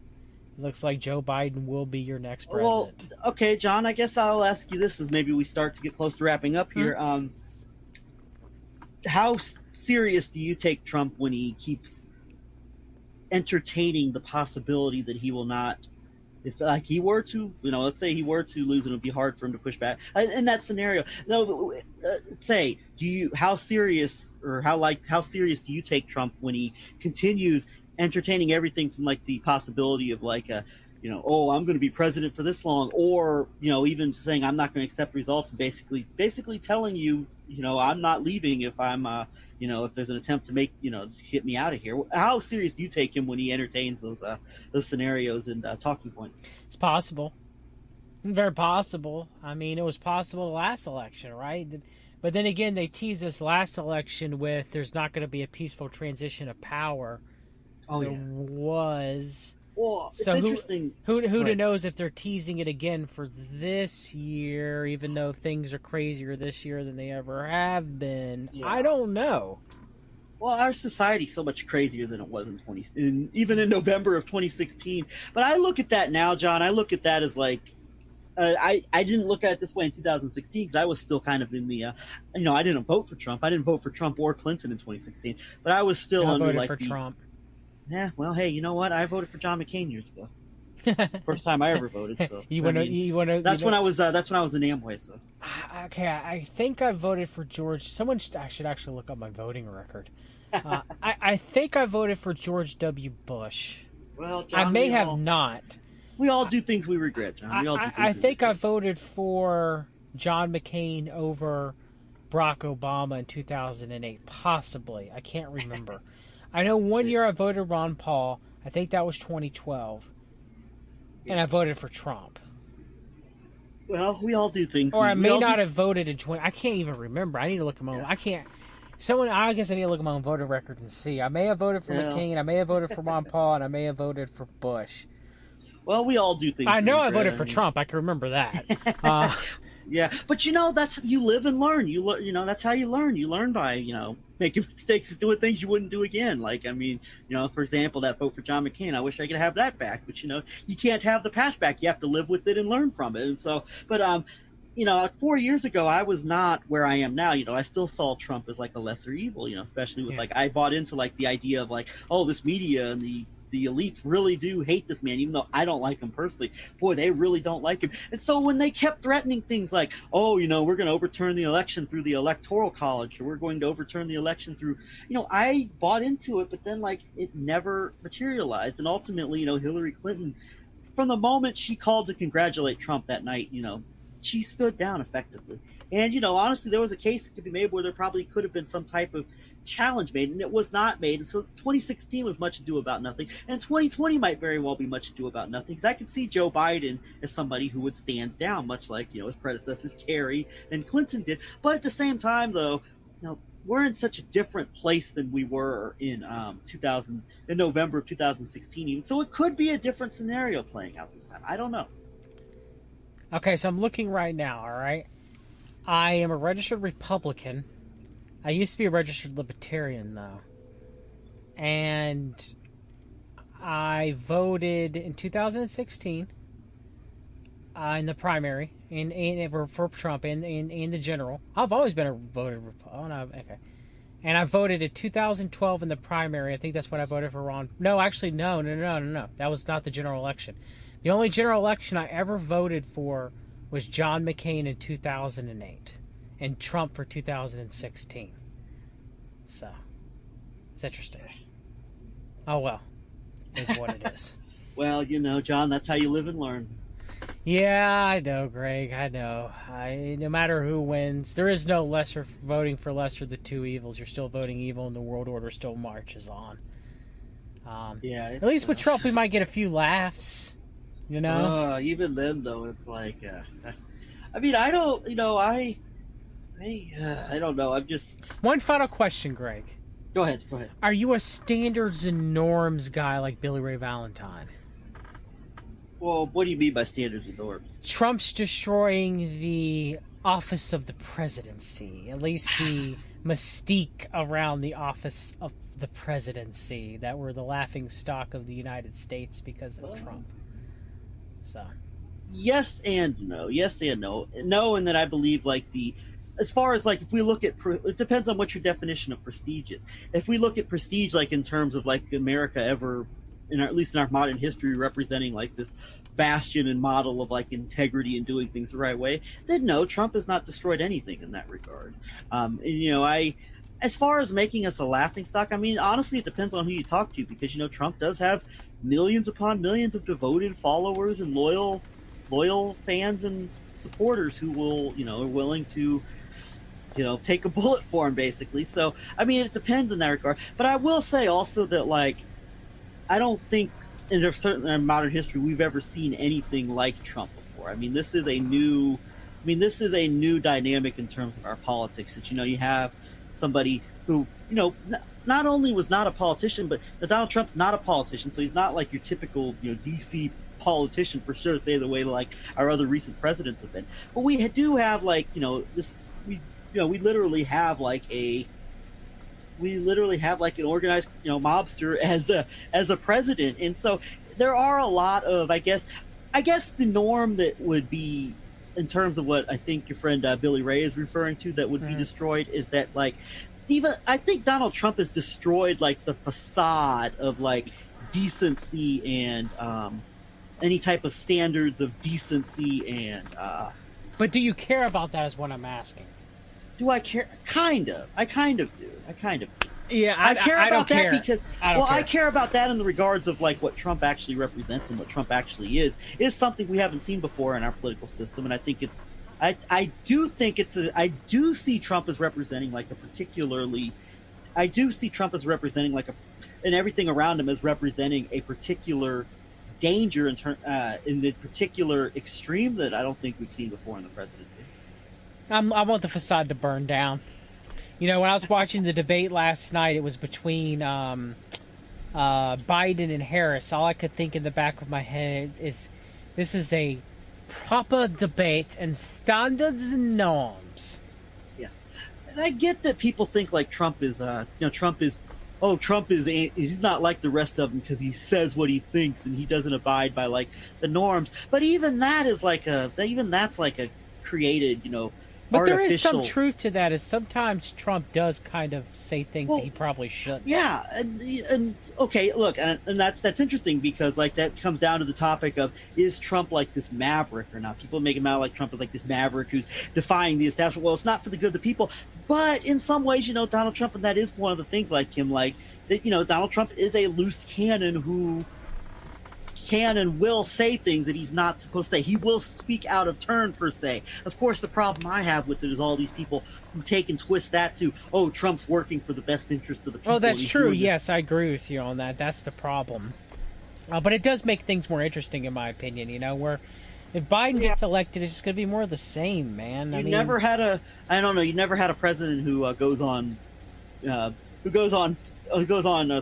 it looks like Joe Biden will be your next president. Well, okay, John, I guess I'll ask you this as maybe we start to get close to wrapping up here. How serious do you take Trump when he keeps entertaining the possibility that he will not, if like he were to, let's say he were to lose, and it would be hard for him to push back in that scenario. No, say, how serious do you take Trump when he continues entertaining everything from like the possibility of like oh, I'm going to be president for this long, or even saying I'm not going to accept results, and basically telling you, I'm not leaving if I'm if there's an attempt to make get me out of here. How serious do you take him when he entertains those scenarios and talking points? It's possible, very possible. I mean, it was possible the last election, right? But then again, they teased this last election with there's not going to be a peaceful transition of power. Oh, there was. Well, it's so interesting. Who knows if they're teasing it again for this year, even though things are crazier this year than they ever have been. Yeah. I don't know. Well, our society's so much crazier than it was even in November of 2016. But I look at that now, John. I look at that as like, I didn't look at it this way in 2016 because I was still kind of in the, I didn't vote for Trump. I didn't vote for Trump or Clinton in 2016, but I was still under like for Trump. Yeah, well, hey, you know what? I voted for John McCain years ago. First time I ever voted. So That's when I was in Amway. So okay, I think I voted for George. I should actually look up my voting record. I think I voted for George W. Bush. Well, John, I may have not. We all do things we regret, John. I think I voted for John McCain over Barack Obama in 2008, possibly. I can't remember. I know one year I voted Ron Paul. I think that was 2012. And I voted for Trump. Well, we all do things. Or I may not have voted in 20... I can't even remember. I need to look at my own... I can't... I guess I need to look at my own voter record and see. I may have voted for McCain. I may have voted for Ron Paul. And I may have voted for Bush. Well, we all do things. I know I voted for Trump. I can remember that. Yeah, but that's you live and learn. That's how you learn. You learn by making mistakes and doing things you wouldn't do again. Like, I mean, for example, that vote for John McCain. I wish I could have that back, but you can't have the past back. You have to live with it and learn from it. And so, but 4 years ago, I was not where I am now. I still saw Trump as like a lesser evil. Especially with I bought into like the idea of like, oh, this media and the elites really do hate this man, even though I don't like him personally. Boy, they really don't like him. And so when they kept threatening things like, oh, we're going to overturn the election through the Electoral College, or we're going to overturn the election through, I bought into it, but then like it never materialized. And ultimately, Hillary Clinton, from the moment she called to congratulate Trump that night, she stood down effectively. And, honestly, there was a case that could be made where there probably could have been some type of challenge made, and it was not made. And so 2016 was much ado about nothing, and 2020 might very well be much ado about nothing, because I could see Joe Biden as somebody who would stand down, much like his predecessors Kerry and Clinton did. But at the same time, though, we're in such a different place than we were in November of 2016 even. So it could be a different scenario playing out this time. I don't know. Okay, so I'm looking right now. All right, I am a registered Republican. I used to be a registered Libertarian, though. And I voted in 2016 in the primary for Trump and in the general. I've always been a voter. Oh, no, okay. And I voted in 2012 in the primary. I think that's when I voted for Ron. No, actually, no. That was not the general election. The only general election I ever voted for was John McCain in 2008 and Trump for 2016. So, it's interesting. Oh, well. Is what it is. Well, you know, John, that's how you live and learn. Yeah, I know, Greg. I know. No matter who wins, there is no lesser voting for lesser of the two evils. You're still voting evil, and the world order still marches on. Yeah. At least with Trump, we might get a few laughs. You know. Even then, though, it's like, I mean, I don't, you know, I don't know. I'm just. One final question, Greg. Go ahead. Are you a standards and norms guy like Billy Ray Valentine? Well, what do you mean by standards and norms? Trump's destroying the office of the presidency, at least the mystique around the office of the presidency, that were the laughing stock of the United States because of Trump. So, yes and no. Yes and no. No, in that I believe, like, as far as, like, if we look at, it depends on what your definition of prestige is. If we look at prestige, like, in terms of, like, America ever, at least in our modern history, representing, like, this bastion and model of, like, integrity and doing things the right way, then no, Trump has not destroyed anything in that regard. And, you know, as far as making us a laughingstock, I mean, honestly, it depends on who you talk to, because, you know, Trump does have millions upon millions of devoted followers and loyal fans and supporters who will, you know, are willing to, you know, take a bullet for him, basically. So, I mean, it depends in that regard. But I will say also that, like, I don't think in modern history we've ever seen anything like Trump before. I mean, this is a new dynamic in terms of our politics. That, you know, you have somebody who, you know, not only was not a politician, but Donald Trump's not a politician, so he's not like your typical, you know, DC politician for sure, say the way like our other recent presidents have been. But we do have, like, you know, we literally have like an organized, you know, mobster as a president. And so there are a lot of, I guess the norm that would be, in terms of what I think your friend Billy Ray is referring to, that would be destroyed, is that, like, even I think Donald Trump has destroyed, like, the facade of, like, decency and any type of standards of decency and but do you care about that, is what I'm asking. Do I care? Kind of. I kind of do. Yeah, I care about that care. because, I care about that in the regards of, like, what Trump actually represents and what Trump actually is something we haven't seen before in our political system. And I think I do see Trump as representing, like, and everything around him as representing a particular danger in the particular extreme that I don't think we've seen before in the presidency. I want the facade to burn down. You know, when I was watching the debate last night, it was between Biden and Harris. All I could think in the back of my head is, this is a proper debate and standards and norms. Yeah, and I get that people think, like, Trump is he's not like the rest of them because he says what he thinks and he doesn't abide by, like, the norms. But even that's like a created, you know. But there is some truth to that, is sometimes Trump does kind of say things that he probably shouldn't. Yeah, and okay, look, and that's interesting, because, like, that comes down to the topic of, is Trump like this maverick or not? People make him out like Trump is like this maverick who's defying the establishment. Well, it's not for the good of the people, but in some ways, you know, Donald Trump, and that is one of the things, like him, like, that, you know, Donald Trump is a loose cannon who can and will say things that he's not supposed to say. He will speak out of turn, per se. Of course, the problem I have with it is all these people who take and twist that to, oh, Trump's working for the best interest of the people. Oh, that's true. Yes, I agree with you on that. That's the problem. But it does make things more interesting, in my opinion, you know, where if Biden gets elected, it's just going to be more of the same, man. You never had a president who goes on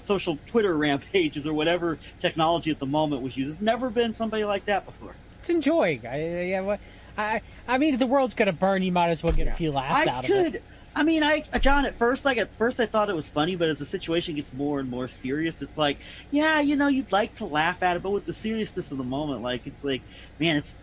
social Twitter rampages or whatever technology at the moment was used. There's never been somebody like that before. It's enjoying. I mean, if the world's going to burn, you might as well get a few laughs out of it. I mean, John, at first I thought it was funny, but as the situation gets more and more serious, it's like, yeah, you'd like to laugh at it, but with the seriousness of the moment, like, it's like, man, it's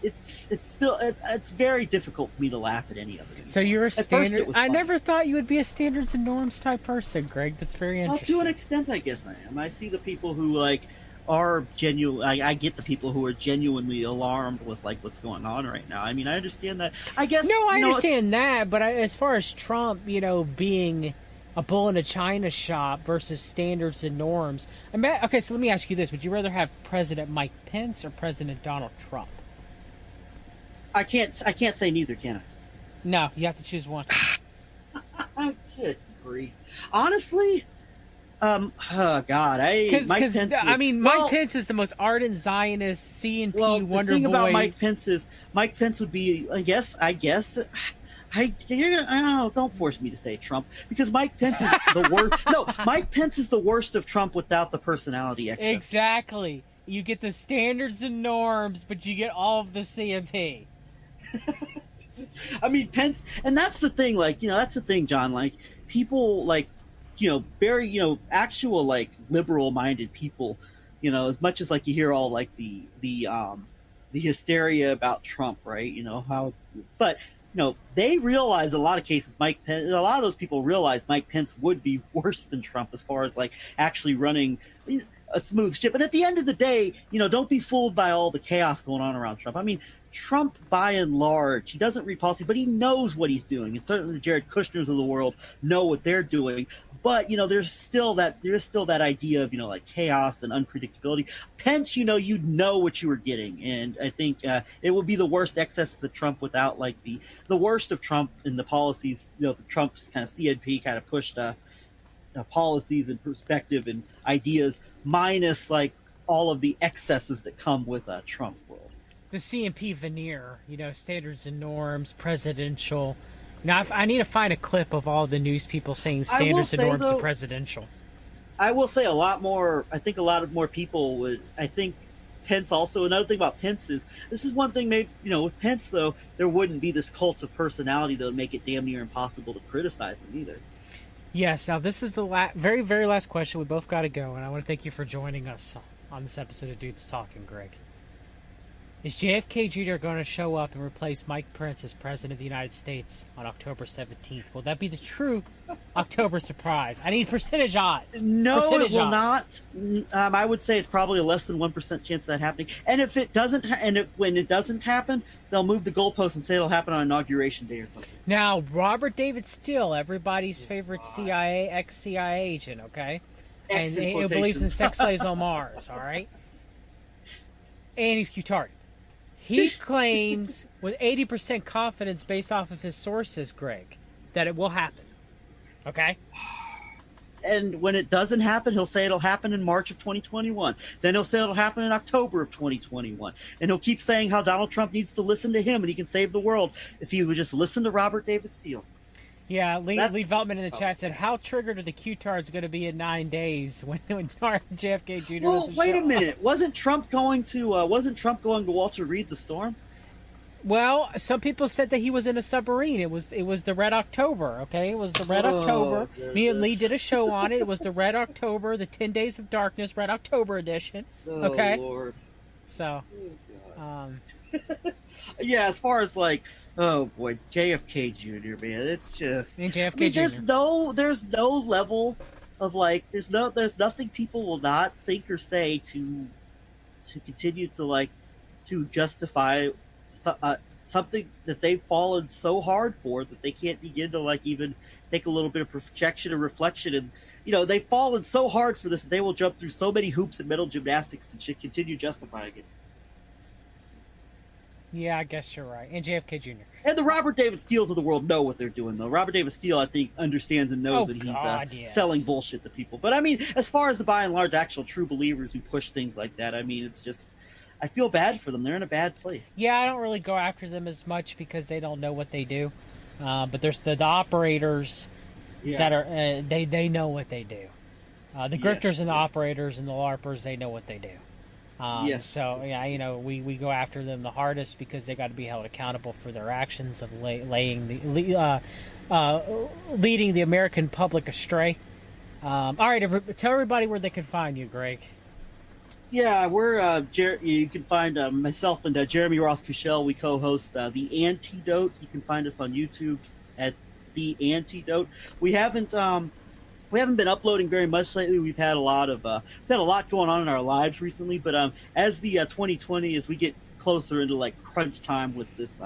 still, it's very difficult for me to laugh at any of it. So you're a standard. I funny. never thought you would be a standards and norms type person, Greg. That's very interesting. Well, to an extent, I guess I am. I see the people who like are genuine. I get the people who are genuinely alarmed with like what's going on right now. I mean, I understand that. I guess no, I understand that, but as far as Trump, being a bull in a china shop versus standards and norms. Okay, so let me ask you this: would you rather have President Mike Pence or President Donald Trump? I can't say neither, can I? No, you have to choose one. Good grief. Honestly. Oh God, Mike Pence is the most ardent Zionist, CNP wonder boy. The thing about Mike Pence would be, I guess, don't force me to say Trump, because Mike Pence is the worst. No, Mike Pence is the worst of Trump without the personality excess. Exactly. You get the standards and norms, but you get all of the CNP. I mean, Pence, and that's the thing. Like, that's the thing, John. Like, people like. Very, actual like liberal-minded people, as much as like you hear all like the hysteria about Trump, right? But they realize in a lot of cases a lot of those people realize Mike Pence would be worse than Trump as far as like actually running a smooth ship. And at the end of the day, don't be fooled by all the chaos going on around Trump. I mean, Trump, by and large, he doesn't read policy, but he knows what he's doing. And certainly the Jared Kushners of the world know what they're doing. But, there's still that idea of, like chaos and unpredictability. Pence, you know what you were getting. And I think it would be the worst excesses of Trump without like the worst of Trump in the policies, the Trump's kind of CNP kind of pushed policies and perspective and ideas, minus like all of the excesses that come with a Trump world. The CNP veneer, standards and norms, presidential. Now, I need to find a clip of all the news people saying standards and norms are presidential. I will say a lot more. I think a lot more people would. I think Pence also. Another thing about Pence is this is one thing. Maybe with Pence though, there wouldn't be this cult of personality that would make it damn near impossible to criticize him either. Yes. Now, this is the very, very last question. We both got to go, and I want to thank you for joining us on this episode of Dudes Talking, Greg. Is JFK Jr. going to show up and replace Mike Pence as President of the United States on October 17th? Will that be the true October surprise? I need percentage odds. No, it will not. I would say it's probably a less than 1% chance of that happening. And if it doesn't, when it doesn't happen, they'll move the goalpost and say it'll happen on Inauguration Day or something. Now, Robert David Steele, everybody's favorite ex-CIA agent, okay? And he believes in sex slaves on Mars, all right? And he's Qatari. He claims with 80% confidence based off of his sources, Greg, that it will happen. Okay? And when it doesn't happen, he'll say it'll happen in March of 2021. Then he'll say it'll happen in October of 2021. And he'll keep saying how Donald Trump needs to listen to him and he can save the world if he would just listen to Robert David Steele. Yeah, Lee Veltman in the chat said, how triggered are the Q-tards going to be in 9 days when JFK Jr. Well, wait a minute. Wasn't Trump going to Walter Reed the Storm? Well, some people said that he was in a submarine. It was the Red October, okay? It was the Red October. Me and Lee did a show on it. It was the Red October, the 10 Days of Darkness, Red October edition. Okay? Oh, Lord. So, yeah, as far as like, oh boy, JFK Jr. Man, it's just. And JFK Jr. There's no level of like, there's nothing people will not think or say to continue to like, to justify something that they've fallen so hard for that they can't begin to like even take a little bit of projection and reflection. And they've fallen so hard for this that they will jump through so many hoops and mental gymnastics to continue justifying it. Yeah, I guess you're right. And JFK Jr. And the Robert David Steeles of the world know what they're doing, though. Robert David Steele, I think, understands and knows that he's selling bullshit to people. But, I mean, as far as the by and large actual true believers who push things like that, I mean, it's just, I feel bad for them. They're in a bad place. Yeah, I don't really go after them as much because they don't know what they do. But there's the operators that are, they know what they do. The grifters and the operators and the LARPers, they know what they do. Yes. So yeah, we go after them the hardest because they got to be held accountable for their actions of uh, leading the American public astray. All right, tell everybody where they can find you, Greg. Yeah, we're you can find myself and Jeremy Roth Cushell. We co-host The Antidote. You can find us on YouTube at The Antidote. We haven't been uploading very much lately. We've had a lot going on in our lives recently, but as the 2020, as we get closer into like crunch time with this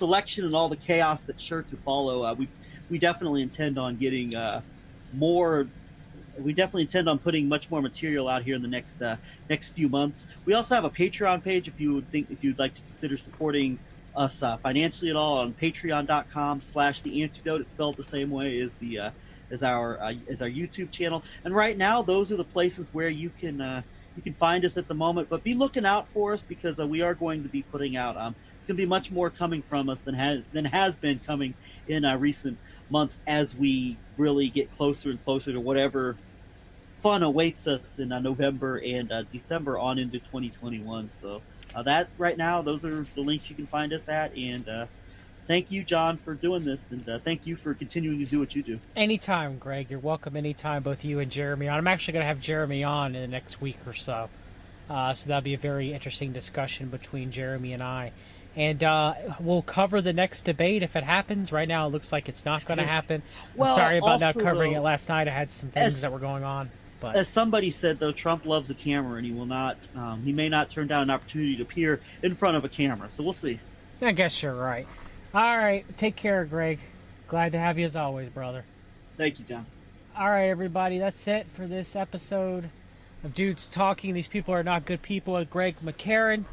election and all the chaos that's sure to follow, we definitely intend on getting more. We definitely intend on putting much more material out here in the next few months. We also have a Patreon page if you'd like to consider supporting us financially at all on patreon.com/the antidote. It's spelled the same way as the as our YouTube channel. And right now, those are the places where you can find us at the moment. But be looking out for us because we are going to be putting out. It's going to be much more coming from us than has been coming in recent months as we really get closer and closer to whatever fun awaits us in November and December on into 2021. So that right now, those are the links you can find us at. And thank you, John, for doing this, and thank you for continuing to do what you do. Anytime, Greg. You're welcome anytime, both you and Jeremy on. I'm actually going to have Jeremy on in the next week or so. So that'll be a very interesting discussion between Jeremy and I. And we'll cover the next debate if it happens. Right now, it looks like it's not going to happen. Well, I'm sorry about not also, covering though, it last night. I had some things that were going on. But as somebody said, though, Trump loves a camera, and he will not. He may not turn down an opportunity to appear in front of a camera. So we'll see. I guess you're right. All right. Take care, Greg. Glad to have you as always, brother. Thank you, John. All right, everybody. That's it for this episode of Dudes Talking. These people are not good people. With Greg McCarran.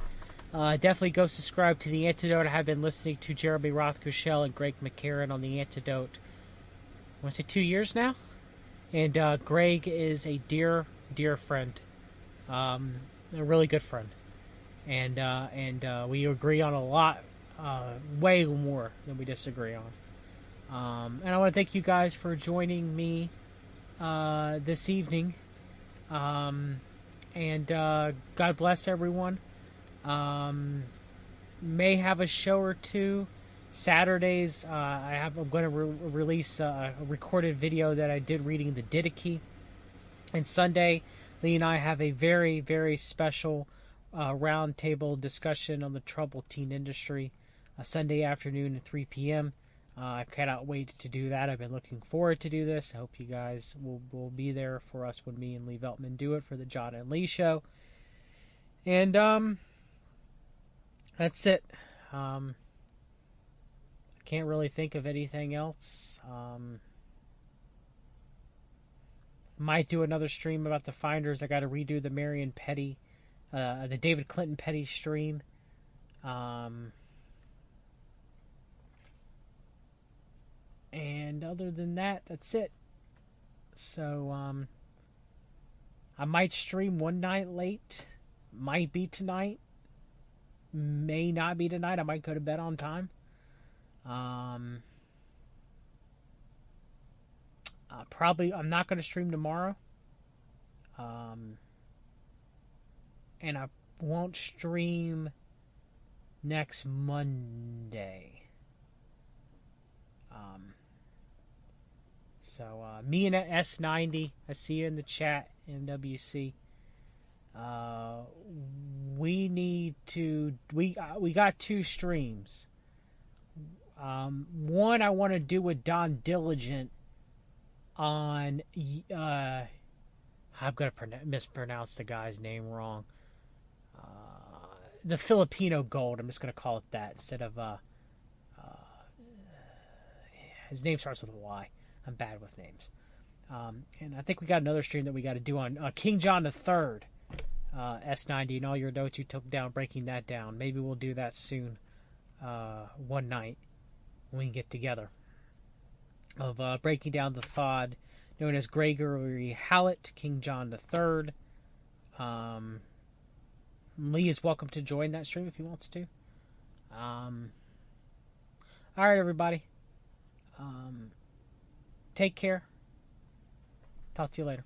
Definitely go subscribe to The Antidote. I have been listening to Jeremy Roth Cushell and Greg McCarran on The Antidote. I want to say 2 years now. And Greg is a dear, dear friend. A really good friend. And we agree on a lot, way more than we disagree on. And I want to thank you guys for joining me this evening. And God bless everyone. May have a show or two. Saturdays, I'm going to release a recorded video that I did reading the Didache. And Sunday, Lee and I have a very, very special roundtable discussion on the troubled teen industry. Sunday afternoon at 3 p.m. I cannot wait to do that. I've been looking forward to do this. I hope you guys will be there for us when me and Lee Veltman do it for the John and Lee show. And that's it. Can't really think of anything else. Might do another stream about the Finders. I got to redo the Marion Petty, the David Clinton Petty stream. And other than that, that's it. So, I might stream one night late. Might be tonight. May not be tonight. I might go to bed on time. Probably I'm not going to stream tomorrow. And I won't stream next Monday. So me and S90, I see you in the chat, MWC. We got 2 streams. One I want to do with Don Diligent on I'm gonna mispronounce the guy's name wrong. The Filipino Gold. I'm just gonna call it that instead of his name starts with a Y. I'm bad with names. And I think we got another stream that we got to do on King John III, S90, and all your notes you took down, breaking that down. Maybe we'll do that soon, one night when we get together. Of breaking down the thought known as Gregory Hallett, King John III. Lee is welcome to join that stream if he wants to. All right, everybody. Take care. Talk to you later.